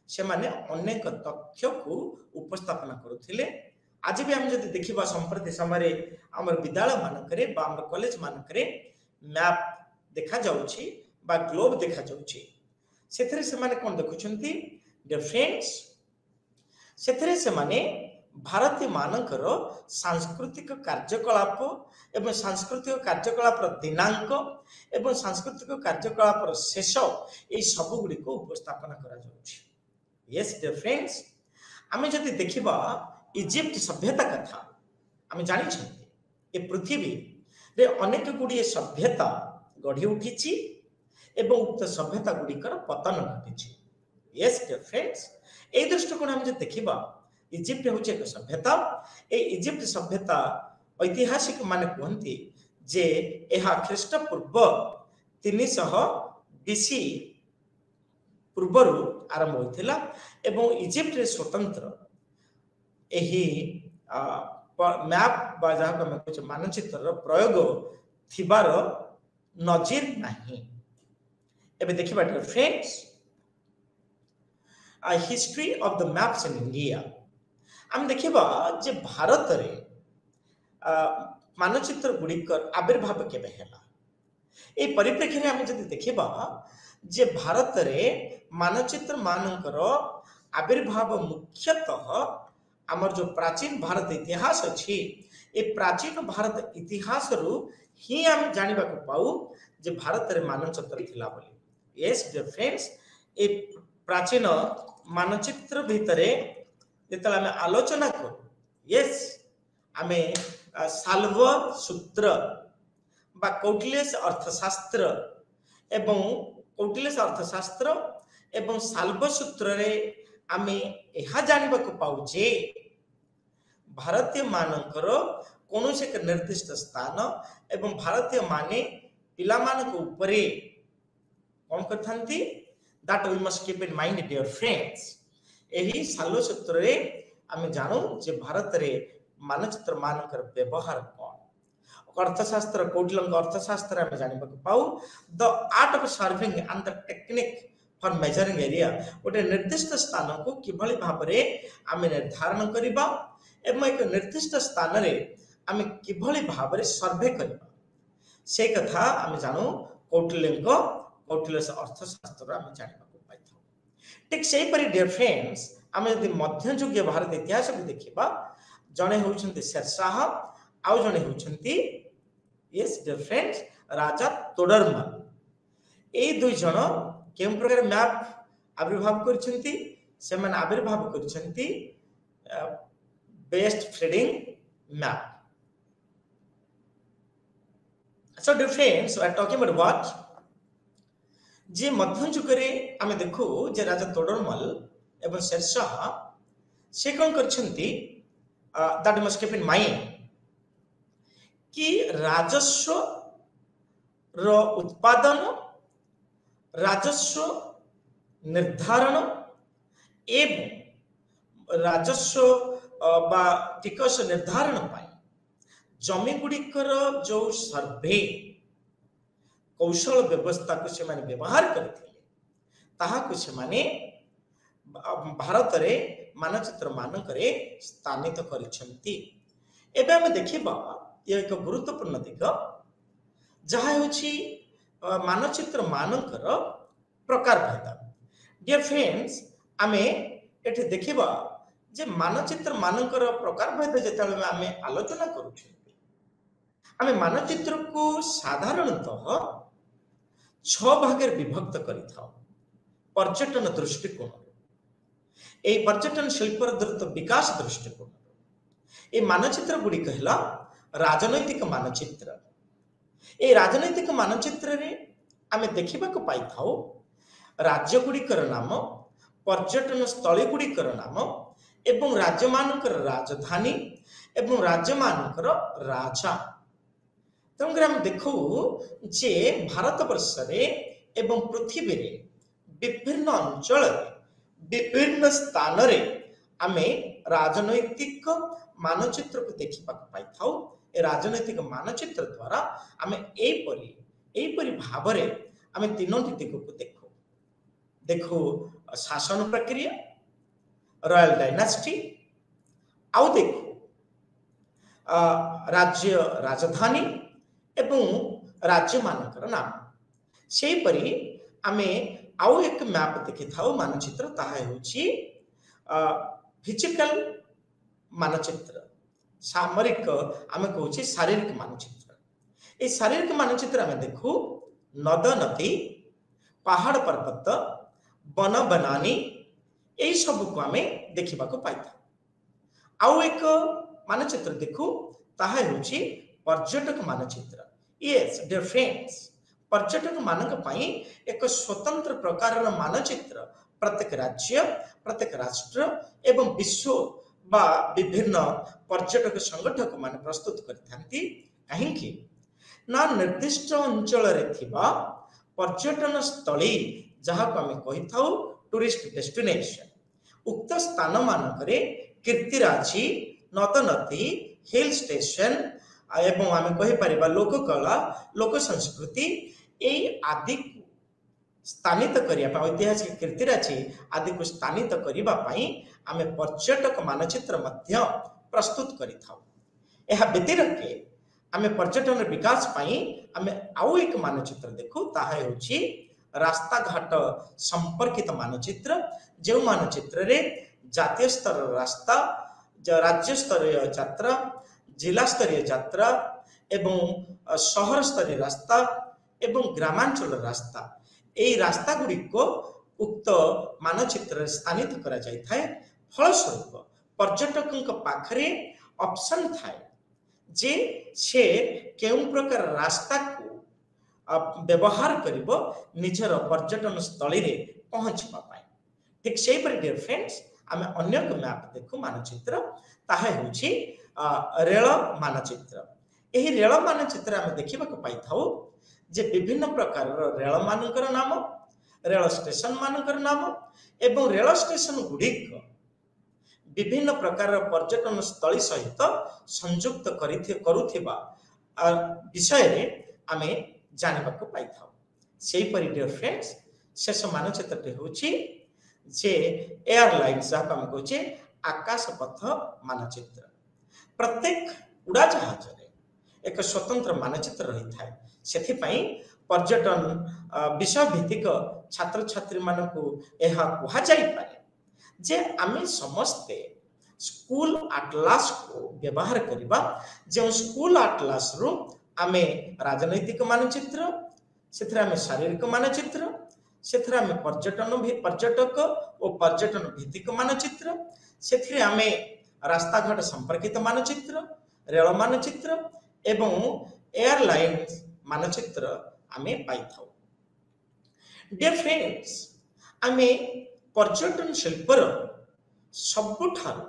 से माने अनेक तथ्य को उपस्थापन करुथिले। आज भी हम जदि देखिबा संप्रति समय हमर विद्यालय मानकरे बा हमर कॉलेज मानकरे मैप देखा जाउछि बा ग्लोब देखा जाउछि। सेथरे से माने कोन देखुछंती डियर फ्रेंड्स, सेथरे से माने भारतीय मानकर सांस्कृतिक कार्यकलाप एवं सांस्कृतिक कार्यकलाप दिनांक एवं सांस्कृतिक कार्यकलाप शेष ए सब गुडी को उपस्थापन करा जाउछि। यस डियर फ्रेंड्स, आमे जदि देखिबा इजिप्ट सभ्यता कथा आमे जानि छथि ए पृथ्वी रे अनेक गुडी सभ्यता गढी उठिछि एवं उक्त सभ्यता गुडी कर पतन घटिछि। यस डियर फ्रेंड्स, ए दृष्टिकोण हम जे देखिबा इजिप्ट होचे एक सभ्यता। ए इजिप्ट सभ्यता ऐतिहासिक माने कहंती जे एहा ख्रीष्टपूर्व 300 बीसी पूर्वरु आरंभ होइथिला एवं इजिप्ट रे स्वतंत्र एही मैप बा जहाँ हम कुछ मानचित्र प्रयोग थिबार नजीर नाही। एबे देखिबा dear friends, history of the maps in India. हम देखिबा जे भारत रे मानचित्र गुड़िकर आविर्भाव केबे हैला। ए परिप्रेक्षी रे हम जदि देखिबा जे भारत रे मानचित्र मानकर आविर्भाव मुख्यतः आमर जो प्राचीन भारत इतिहास अछि, ए प्राचीन भारत इतिहास रु ही हम जानिबा को पाऊ जे भारत रे मानचित्र थिला बोली। यस डियर फ्रेंड्स, ए प्राचीन मानचित्र भितरे जेतला हमें आलोचना करू, यस हमें साल्व सूत्र बा कौटिल्य अर्थशास्त्र एवं कौटिल्य अर्थशास्त्र एवं साल्व सूत्र रे आमे यह जानबा को पाउचे भारतीय मानकर कौन से एक निर्दिष्ट स्थान एवं भारतीय माने पिला मान को ऊपरे कौन करथांती that we must keep in mind dear friends एही साल्व सूत्र रे आमे जानू जे भारत रे मानचित्र मानकर व्यवहार कौन अर्थशास्त्र कौटिल्य अर्थशास्त्र आमे जानबा को पाऊ the art of serving and the technique for measuring area गोटे निर्दिष्ट स्थान को किभली भाबरे आमे निर्धारण करिबा एवं एक निर्दिष्ट स्थान रे आमे किभली भाबरे सर्वे करिबा से कथा आमे जानू कौटिल्य अर्थशास्त्र आमे जानबा को पाइथौ ठीक सेही परि डियर फ्रेंड्स आमे यदि मध्ययुगीय भारत इतिहास को देखिबा जणे होउछन्ती शेरशाह आउ जणे होउछन्ती यस डियर फ्रेंड्स राजा तोडरमल ए दुई जण केम प्रकार मैप आविर्भाव करछन्ती से मन आविर्भाव करछन्ती best feeding map so dear friends we are talking about what जे मध्ययुग रे आमे देखू जे राजा तोडरमल एवं शेरशाह से कौन करछन्ती that must keep in mind कि राजस्व रो उत्पादन राजस्व निर्धारण एवं राजस्व बा टिकस निर्धारण पाई जमी गुड़िकर जो सर्वे कौशल व्यवस्था को से माने व्यवहार करथिले ताहा को से माने भारत रे मानचित्र मानकरे स्थानित करिसंती एबे हम देखिबा ये एक गुरुत्वपूर्ण दिग जहा होछि मानचित्र मानकर प्रकार भेद डियर फ्रेंड्स आमे एठी देखिबा जे मानचित्र मानकर प्रकार भेद जेतले आमे आलोचना करूछु आमे मानचित्र को साधारणतः 6 भागे विभक्त करिथाउ पर्यटन दृष्टिकोण ए पर्यटन शिल्पर द्रुत विकास दृष्टिकोण ए मानचित्र गुडी कहला राजनैतिक मानचित्र ए राजनैतिक मानचित्र रे आमे देखिबा को पाई थाउ राज्य गुडीकर नाम पर्यटन स्थली गुडीकर नाम एवं राज्य मानकर राजधानी एवं राज्य मानकर राजा तंगर हम देखू जे भारत वर्ष रे एवं पृथ्वी रे विभिन्न अंचल विभिन्न स्थान रे आमे राजनैतिक मानचित्र को देखिबा को पाई थाउ ए राजनैतिक मानचित्र द्वारा आमे एपरी भाबरे आमे तीनोटी दिग को देखो शासन प्रक्रिया रॉयल डायनास्टी आउ देखो राज्य राजधानी एवं राज्य मानकर नाम से परी आमे आउ एक मैप देखि थाउ मानचित्र ताहा होछि फिजिकल मानचित्र सामरिक आमे कहूछि शारीरिक मानचित्र ए शारीरिक मानचित्र आमे देखू नद नदी पहाड़ पर्वत वन बनानी ए सब को आमे देखिबा को पाइथा आउ एक मानचित्र देखू ताहा होछि पर्यटक मानचित्र यस डियर फ्रेंड्स पर्यटक मानक पई एक स्वतंत्र प्रकार मानचित्र प्रत्येक राज्य प्रत्येक राष्ट्र एवं विश्व बा विभिन्न पर्यटक संगठक मान प्रस्तुत करथांती काहेकि ना निर्दिष्ट अंचल रे थिबा पर्यटन स्थली जहाँ को आमे कहि थाउ टूरिस्ट डेस्टिनेशन उक्त स्थान मानकरे कीर्तिराजी नद नदी हिल स्टेशन एवं आमे कहि परिबा लोक कला लोक संस्कृति ए आदि स्थानित करिया ऐतिहासिक कीर्तिराजी आदि को स्थानित करिबा पई आमे पर्यटक मानचित्र मध्य प्रस्तुत करि थाउ एहा व्यतिरेके आमे पर्यटन विकास पई आमे आउ एक मानचित्र देखु ताहा होछि रास्ता घाट संपर्कित मानचित्र जो मानचित्र रे जातीय स्तर रास्ता राज्य स्तरीय यात्रा जिला स्तरीय यात्रा एवं शहर स्तरीय रास्ता एवं ग्रामांचल रास्ता एई रास्ता गुडी को उक्त मानचित्र स्थानित करा जाय थाए फलस्वरूप पर्यटक पाखरे ऑप्शन थाए जे से केउ प्रकार रास्ता को व्यवहार करिबो निजर पर्यटन स्थली रे पहुंचबा पाई। ठीक सेही पर डियर फ्रेंड्स आमे अन्य एक मैप देखु मानचित्र ताहा हेउछि रेल मानचित्र। एही रेल मानचित्र आमे देखिबा को पाई थाउ जे विभिन्न प्रकार रेल मानकर नाम, रेल स्टेशन मानकर नाम एवं रेल स्टेशन गुडिक विभिन्न प्रकार पर्यटन स्थली सहित संयुक्त करुथिबा विषय रे आमे जानिबा को पाई थाउ। सेही परि डियर फ्रेंड्स शेष मानचित्रटे होछि जे एयरलाइंस जहाँ आम कहे आकाश पथ मानचित्र। प्रत्येक उड़ा जहाज एक स्वतंत्र मानचित्र रही थाए। सेथिपाई पर्यटन विषय भित्तिक छात्र छात्री मानकु एहा कुहा जाई पारे जे आमे समस्ते स्कूल आटलास को व्यवहार करिबा। जे स्कूल आटलास रु आमे राजनैतिक मानचित्र, सेथरा आमे शारीरिक मानचित्र, सेथरा आमे पर्यटक और पर्यटन भित्तिक मानचित्र, सेथिरे आमे रास्ता घाट संपर्कित मानचित्र, रेल मानचित्र एवं एयरलाइन मानचित्र आमे पाई थाउ। डियर फ्रेंड्स आमे पर्यटन शिल्पर सबुठारु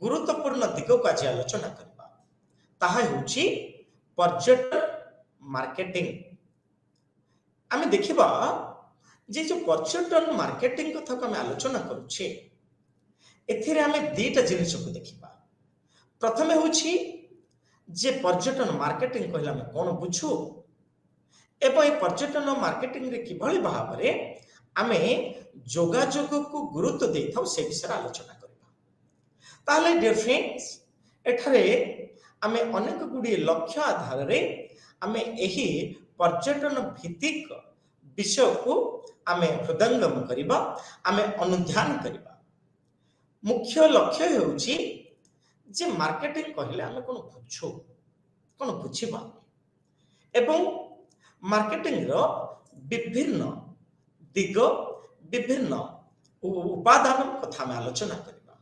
गुरुत्वपूर्ण दिग को आज आलोचना करबा। ताहा होछि पर्यटन मार्केटिंग। आमे देखिबा जे जो पर्यटन मार्केटिंग कथा को आमे आलोचना करूछे एथिरे आमे दीटा जिनिस को देखिबा। प्रथमे होछि जे पर्यटन मार्केटिंग कहला आमे कोन बुझू एवं ए पर्यटन मार्केटिंग रे किभଳି भाबरे आमे जोगाजोग को गुरुत्व देथाउ से विषय आलोचना करबा। ताले डियर फ्रेंड्स एठारे आमे अनेक गुडी लक्ष्य आधार रे आमे एही पर्यटन भित्तिक विषय को आमे हृदयंगम करिबा, आमे अनुध्यान करिबा। मुख्य लक्ष्य हेउछि जे मार्केटिंग कहले आमे कोन बुझू, कोन बुझिबा एवं मार्केटिंग रो विभिन्न दिग, विभिन्न उपादान कथा में आलोचना करिबा।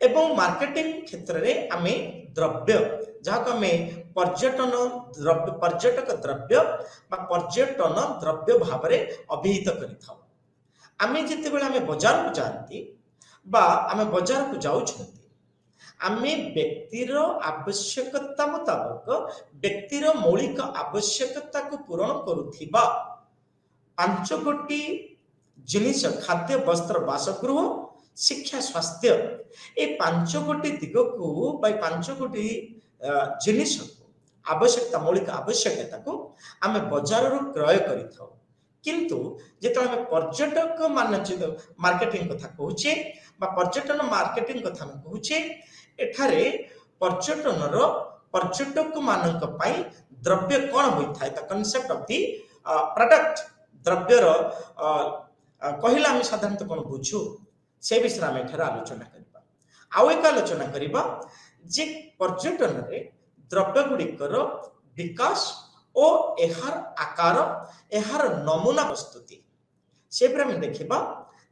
एवं मार्केटिंग क्षेत्र रे आमे द्रव्य जहाँ को आमे पर्यटन द्रव्य, पर्यटक द्रव्य बा पर्यटन द्रव्य भाव रे अभिहित करिथाउ। आमे जेते बेला आमे बाजार को जानती बा आमे बाजार को जाउछंती, आमे व्यक्तिर आवश्यकता मुताबिक व्यक्तिर मौलिक आवश्यकता को पूरण करुथिबा 5 कोटी जिनिस खाद्य वस्त्र बासगृह शिक्षा स्वास्थ्य ए 5 कोटी दिग को बाय 5 कोटी जिनिस आवश्यकता मौलिक आवश्यकता को आमे बाजार रो क्रय करिथाउ। किंतु जेतो आमे पर्यटक मानचित्र मार्केटिंग कथा कहूचे बा पर्यटन मार्केटिंग कथा में कहूचे एठारे पर्यटन रो पर्यटक मानक पई द्रव्य कोन होई थाय the concept of the product द्रव्य रो कहिला आमे साधारणतः कोन बुझू से विषय आमे एठारे आलोचना करिबा। आउ एक आलोचना करिबा जे पर्यटन रे द्रव्य गुडिकर विकास ओ एहार आकार एहार नमूना प्रस्तुति से पर देखिबा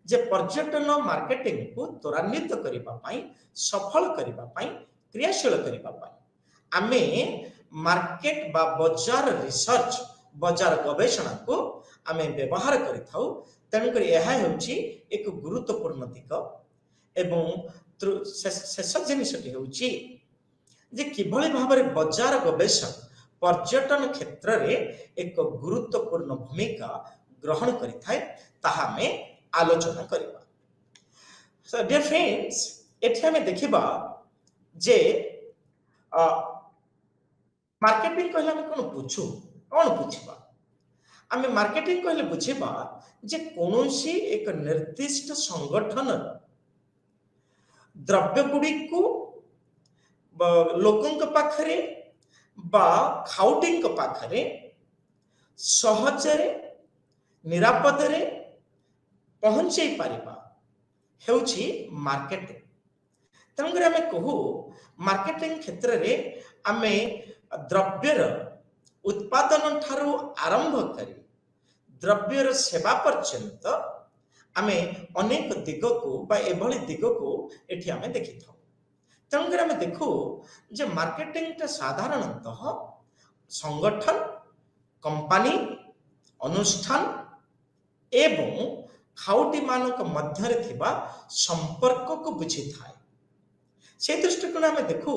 जे पर्यटन मार्केटिंग को त्वरान्वित करिबा पई सफल करिबा पई क्रियाशील करिबा पई आमे मार्केट बा बाजार रिसर्च बाजार गवेषणा को आमे व्यवहार करिथाउ। तेणु करी एहा हेउची एक गुरुत्वपूर्ण दिग एवं शेष जिनिसटी हेउची जे किभଳି भाबरे बाजार गवेषण पर्यटन क्षेत्र रे एक गुरुत्वपूर्ण भूमिका ग्रहण करिथाय ताहा में आलोचना करिबा। सो डियर फ्रेंड्स एठी हमें देखिबा जे मार्केटिंग कहले हम कोन बुझू, कोन बुझिबा। आमे मार्केटिंग कहले बुझिबा जे कोनोसी एक निर्दिष्ट संगठन द्रव्य गुडी को लोकंक पाखरे बा खाउटिंग पाखरे सहजरे निरापदरे पहुंचे पारिबा हेउची मार्केटिंग। तेणुकर आमे कहू मार्केटिंग क्षेत्र रे आमे द्रव्यर उत्पादन ठारू आरंभ करी द्रव्यर सेवा पर्यंत आमे अनेक दिग को बा एभली दिग को एठी आमे देखिथाउ। तेणुकर आमे देखू जे मार्केटिंग टा साधारणतः संगठन कंपनी अनुष्ठान एवं खाउटी मानक मध्य थिबा संपर्क को बुझी थाए। से दृष्टिकोण आम देखू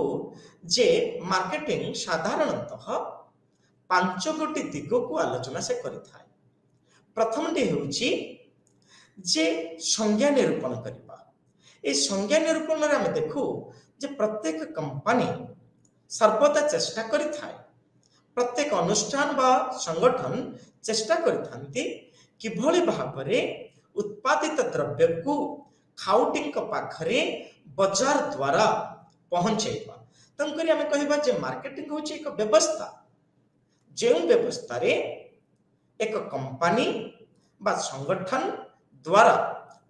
जे मार्केटिंग साधारणतः 5 गोटी दिग को आलोचना से करिथाए। प्रथम टी होउची जे संज्ञा निरूपण करबा। ए संज्ञा निरूपण रे आम देखू जे प्रत्येक कंपनी सर्वदा चेष्टा करिथाए, प्रत्येक अनुष्ठान बा संगठन चेष्टा करिथांती किभଳି भाबरे उत्पादित द्रव्य को खाउटिंग पाखरे बाजार द्वारा पहुंचेबा। तंकरी आम कहबा जे मार्केटिंग होची एक व्यवस्था, जे व्यवस्था रे एक कंपनी बा संगठन द्वारा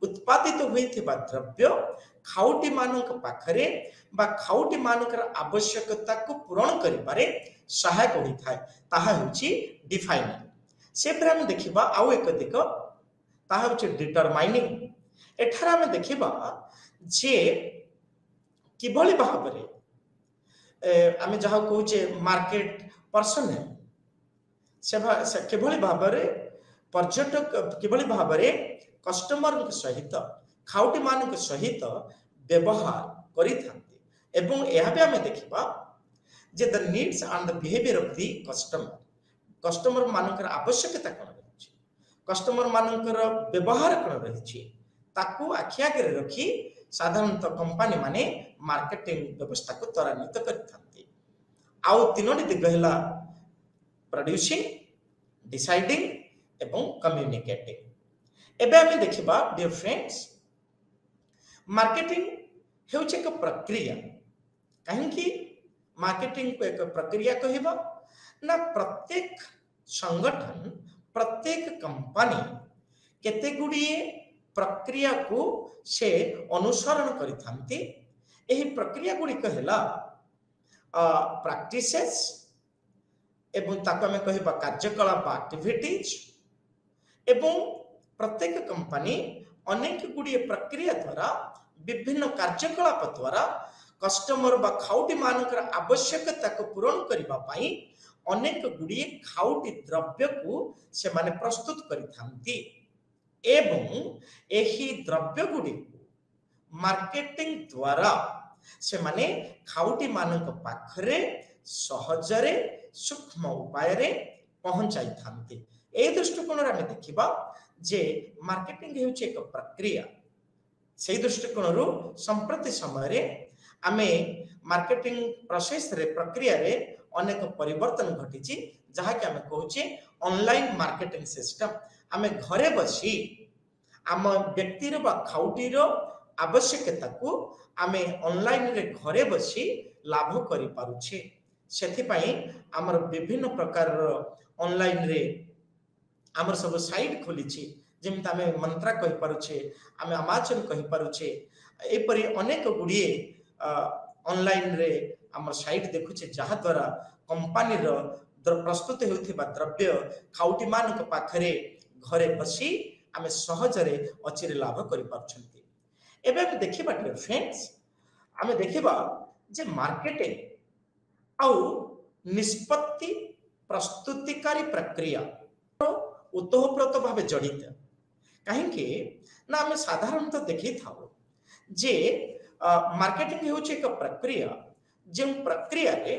उत्पादित होइथिबा द्रव्य खाउटी मानक पाखरे बा खाउटी मानकर आवश्यकता को पूरण करिबारे सहायक होइथाय। ताहा होची डिफाइनिंग। से पर हम देखिबा आउ एक दिक ताहा होची डिटरमाइनिंग। एठार हम देखिबा जे किभଳି भाबरे आमे जहा कहूचे मार्केट पर्सनल से किभଳି भाबरे पर्यटक किभଳି भाबरे कस्टमर सहित खाउटी मानक सहित व्यवहार करिथांती। एवं यह भी आमे देखिबा जे the needs and the behaviour of the customer, customer मानकर आवश्यकता कोन रहिछि, कस्टमर मानकर व्यवहार कोन रहिछि, ताकू आखि आगे रखी साधारणतः कंपनी माने मार्केटिंग व्यवस्था को त्वरान्वित करिथांती। आउ तीनोटी दिग हला प्रोड्यूसिंग, डिसाइडिंग एवं कम्युनिकेटिंग। एबे आमे देखिबा डियर फ्रेंड्स, मार्केटिंग हेउचे एक प्रक्रिया। कहीं मार्केटिंग को एक प्रक्रिया कहबा ना प्रत्येक संगठन प्रत्येक कंपनी केते गुड़िए प्रक्रिया को से अनुसरण करिथांती। एही प्रक्रिया गुड़ी कहला प्रैक्टिसेस एवं ताको हमें कहबा कार्यकलाप एक्टिविटीज। एवं प्रत्येक कंपनी अनेक गुड़िए प्रक्रिया द्वारा विभिन्न कार्यकलाप द्वारा कस्टमर बा खाउटी मानकर आवश्यकता को पूरण करिबा पाई अनेक गुड़िए खाउटी द्रव्य को से माने प्रस्तुत करिथांती। एवं एही द्रव्य गुड़ी मार्केटिंग द्वारा से माने खाउटी मानक पाखरे सहजरे सूक्ष्म उपाय रे पहुंचाई थांती। ए दृष्टिकोण रे आमे देखिबा जे मार्केटिंग हेउचे एक प्रक्रिया। से दृष्टिकोण रु संप्रति समय रे आमे मार्केटिंग प्रोसेस रे प्रक्रिया रे अनेक परिवर्तन घटिछि, जहा कि आमे कहूचे ऑनलाइन मार्केटिंग सिस्टम। आमे घरे बसी आम व्यक्तिर बा खाउटीर आवश्यकता को आमे ऑनलाइन रे घरे बसी लाभ करि पारुछे। सेथि पई हमर विभिन्न प्रकार ऑनलाइन रे हमर सब साइट खोलिछि, जेमता आमे मंत्रा कहि पारुछे, आमे अमेज़न कहि पारुछे। एपरि अनेक गुड़िए ऑनलाइन रे हमर साइट देखुछे, जहा द्वारा कंपनी रो प्रस्तुत हेउथिबा द्रव्य खाउटी मानक पाखरे घरे बसी आमे सहजरे अचिरे लाभ करि पारुछंती। एबे हम देखिबा फ्रेंड्स, आमे देखिबा जे मार्केटिंग आउ निष्पत्ति प्रस्तुतिकारी प्रक्रिया उतोहप्रत भाव जड़ित। कहीं ना आम साधारणतः देखी था जे मार्केटिंग होची एक प्रक्रिया, जो प्रक्रिया रे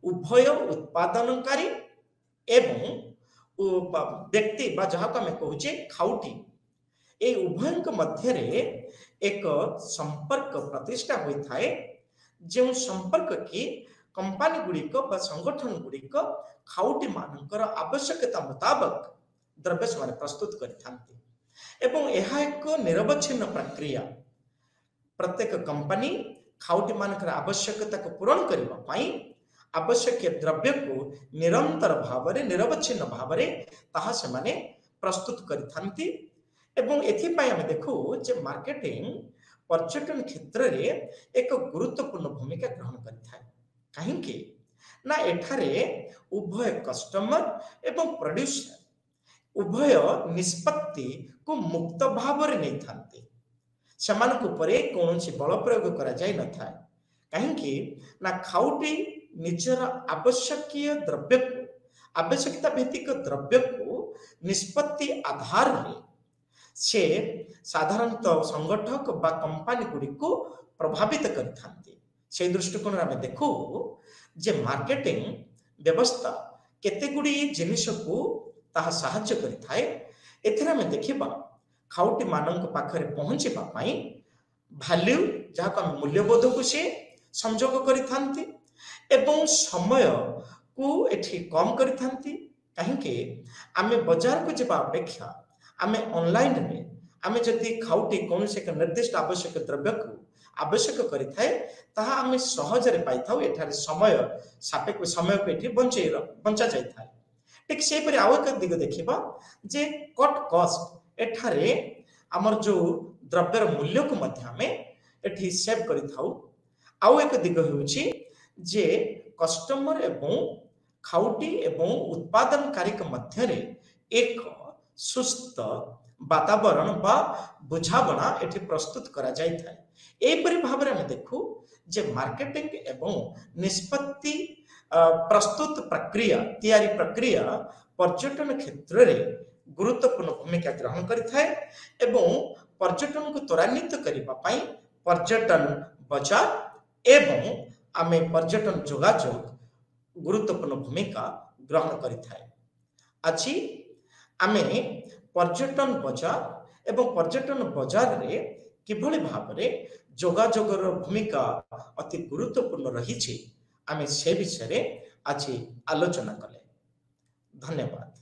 उभय उत्पादनकारी एवं व्यक्ति बा जहाँ को आम कहूचे खाउटी, ए उभय मध्य एक संपर्क प्रतिष्ठा होता है, जो संपर्क की कंपनी गुड़िक संगठन गुड़िक खाउटी मानकर आवश्यकता मुताबक द्रव्य से प्रस्तुत करथांती। एवं यह एक निरवच्छिन्न प्रक्रिया। प्रत्येक कंपनी खाउटी मानकर आवश्यकता को पूरण करबा पाई आवश्यक द्रव्य को निरंतर भाव में निरवच्छिन्न भाव में ताहा से माने प्रस्तुत करथांती। एवं एथि पई हम देखू जे मार्केटिंग पर्यटन क्षेत्र रे एक गुरुत्वपूर्ण भूमिका ग्रहण करथाय। काहेकि ना एठारे उभय कस्टमर एवं प्रोड्यूसर उभय निष्पत्ति को मुक्त भाव में नहीं थांती। सेमानक उपरे कौनसी बल प्रयोग करा जाय न थाए। काहेकि ना खाउटी निजर आवश्यकीय द्रव्य को आवश्यकता भित्तिक द्रव्य को निष्पत्ति आधार रे से साधारणतः संगठक बा कंपनी गुड़ी को प्रभावित करथांती से दृष्टिकोण आम देखू जे मार्केटिंग व्यवस्था केते गुड़ी जिनिस को ताहा साहाय्य करिथाए एथिरा में देखिबा खाउटी मानक पाखरे पहुंचीबा पई वैल्यू जहाँ को आम मूल्यबोध को से संजोग करिथांती एवं समय को एठी कम करिथांती कहीं आमे बाजार को जब अपेक्षा आमे ऑनलाइन में आमे जदि खाउटी कौन से निर्दिष्ट आवश्यक द्रव्य को आवश्यक करिथाए ताहा आमे सहजरे पाइथाउ एठारे समय सापेक्ष समय को एठी बंचा जाइथाए ठीक से परि आउ एक दिग देखिबा जे कट कॉस्ट एठारे हमर जो द्रव्यर मूल्य को मध्य आमे एठी सेव करिथाउ आउ एक दिग होउची जे कस्टमर एवं खाउटी एवं उत्पादनकारी के मध्य रे एक सुस्थ वातावरण बा बुझाबना एठी प्रस्तुत करा जाय थाए एपरि भाबरे हम देखू जे मार्केटिंग एवं निष्पत्ति प्रस्तुत प्रक्रिया तैयारी प्रक्रिया पर्यटन क्षेत्र रे गुरुत्वपूर्ण भूमिका ग्रहण करिथाए एवं पर्यटन को त्वरान्वित करिबा पई पर्यटन बजार एवं आमे पर्यटन जोगाजोग गुरुत्वपूर्ण भूमिका ग्रहण करिथाए अछि आमे पर्यटन बजार एवं पर्यटन बजार रे किभली भाबरे जोगाजोगर भूमिका अति गुरुत्वपूर्ण रही आमे से विषय रे आज आलोचना कले धन्यवाद।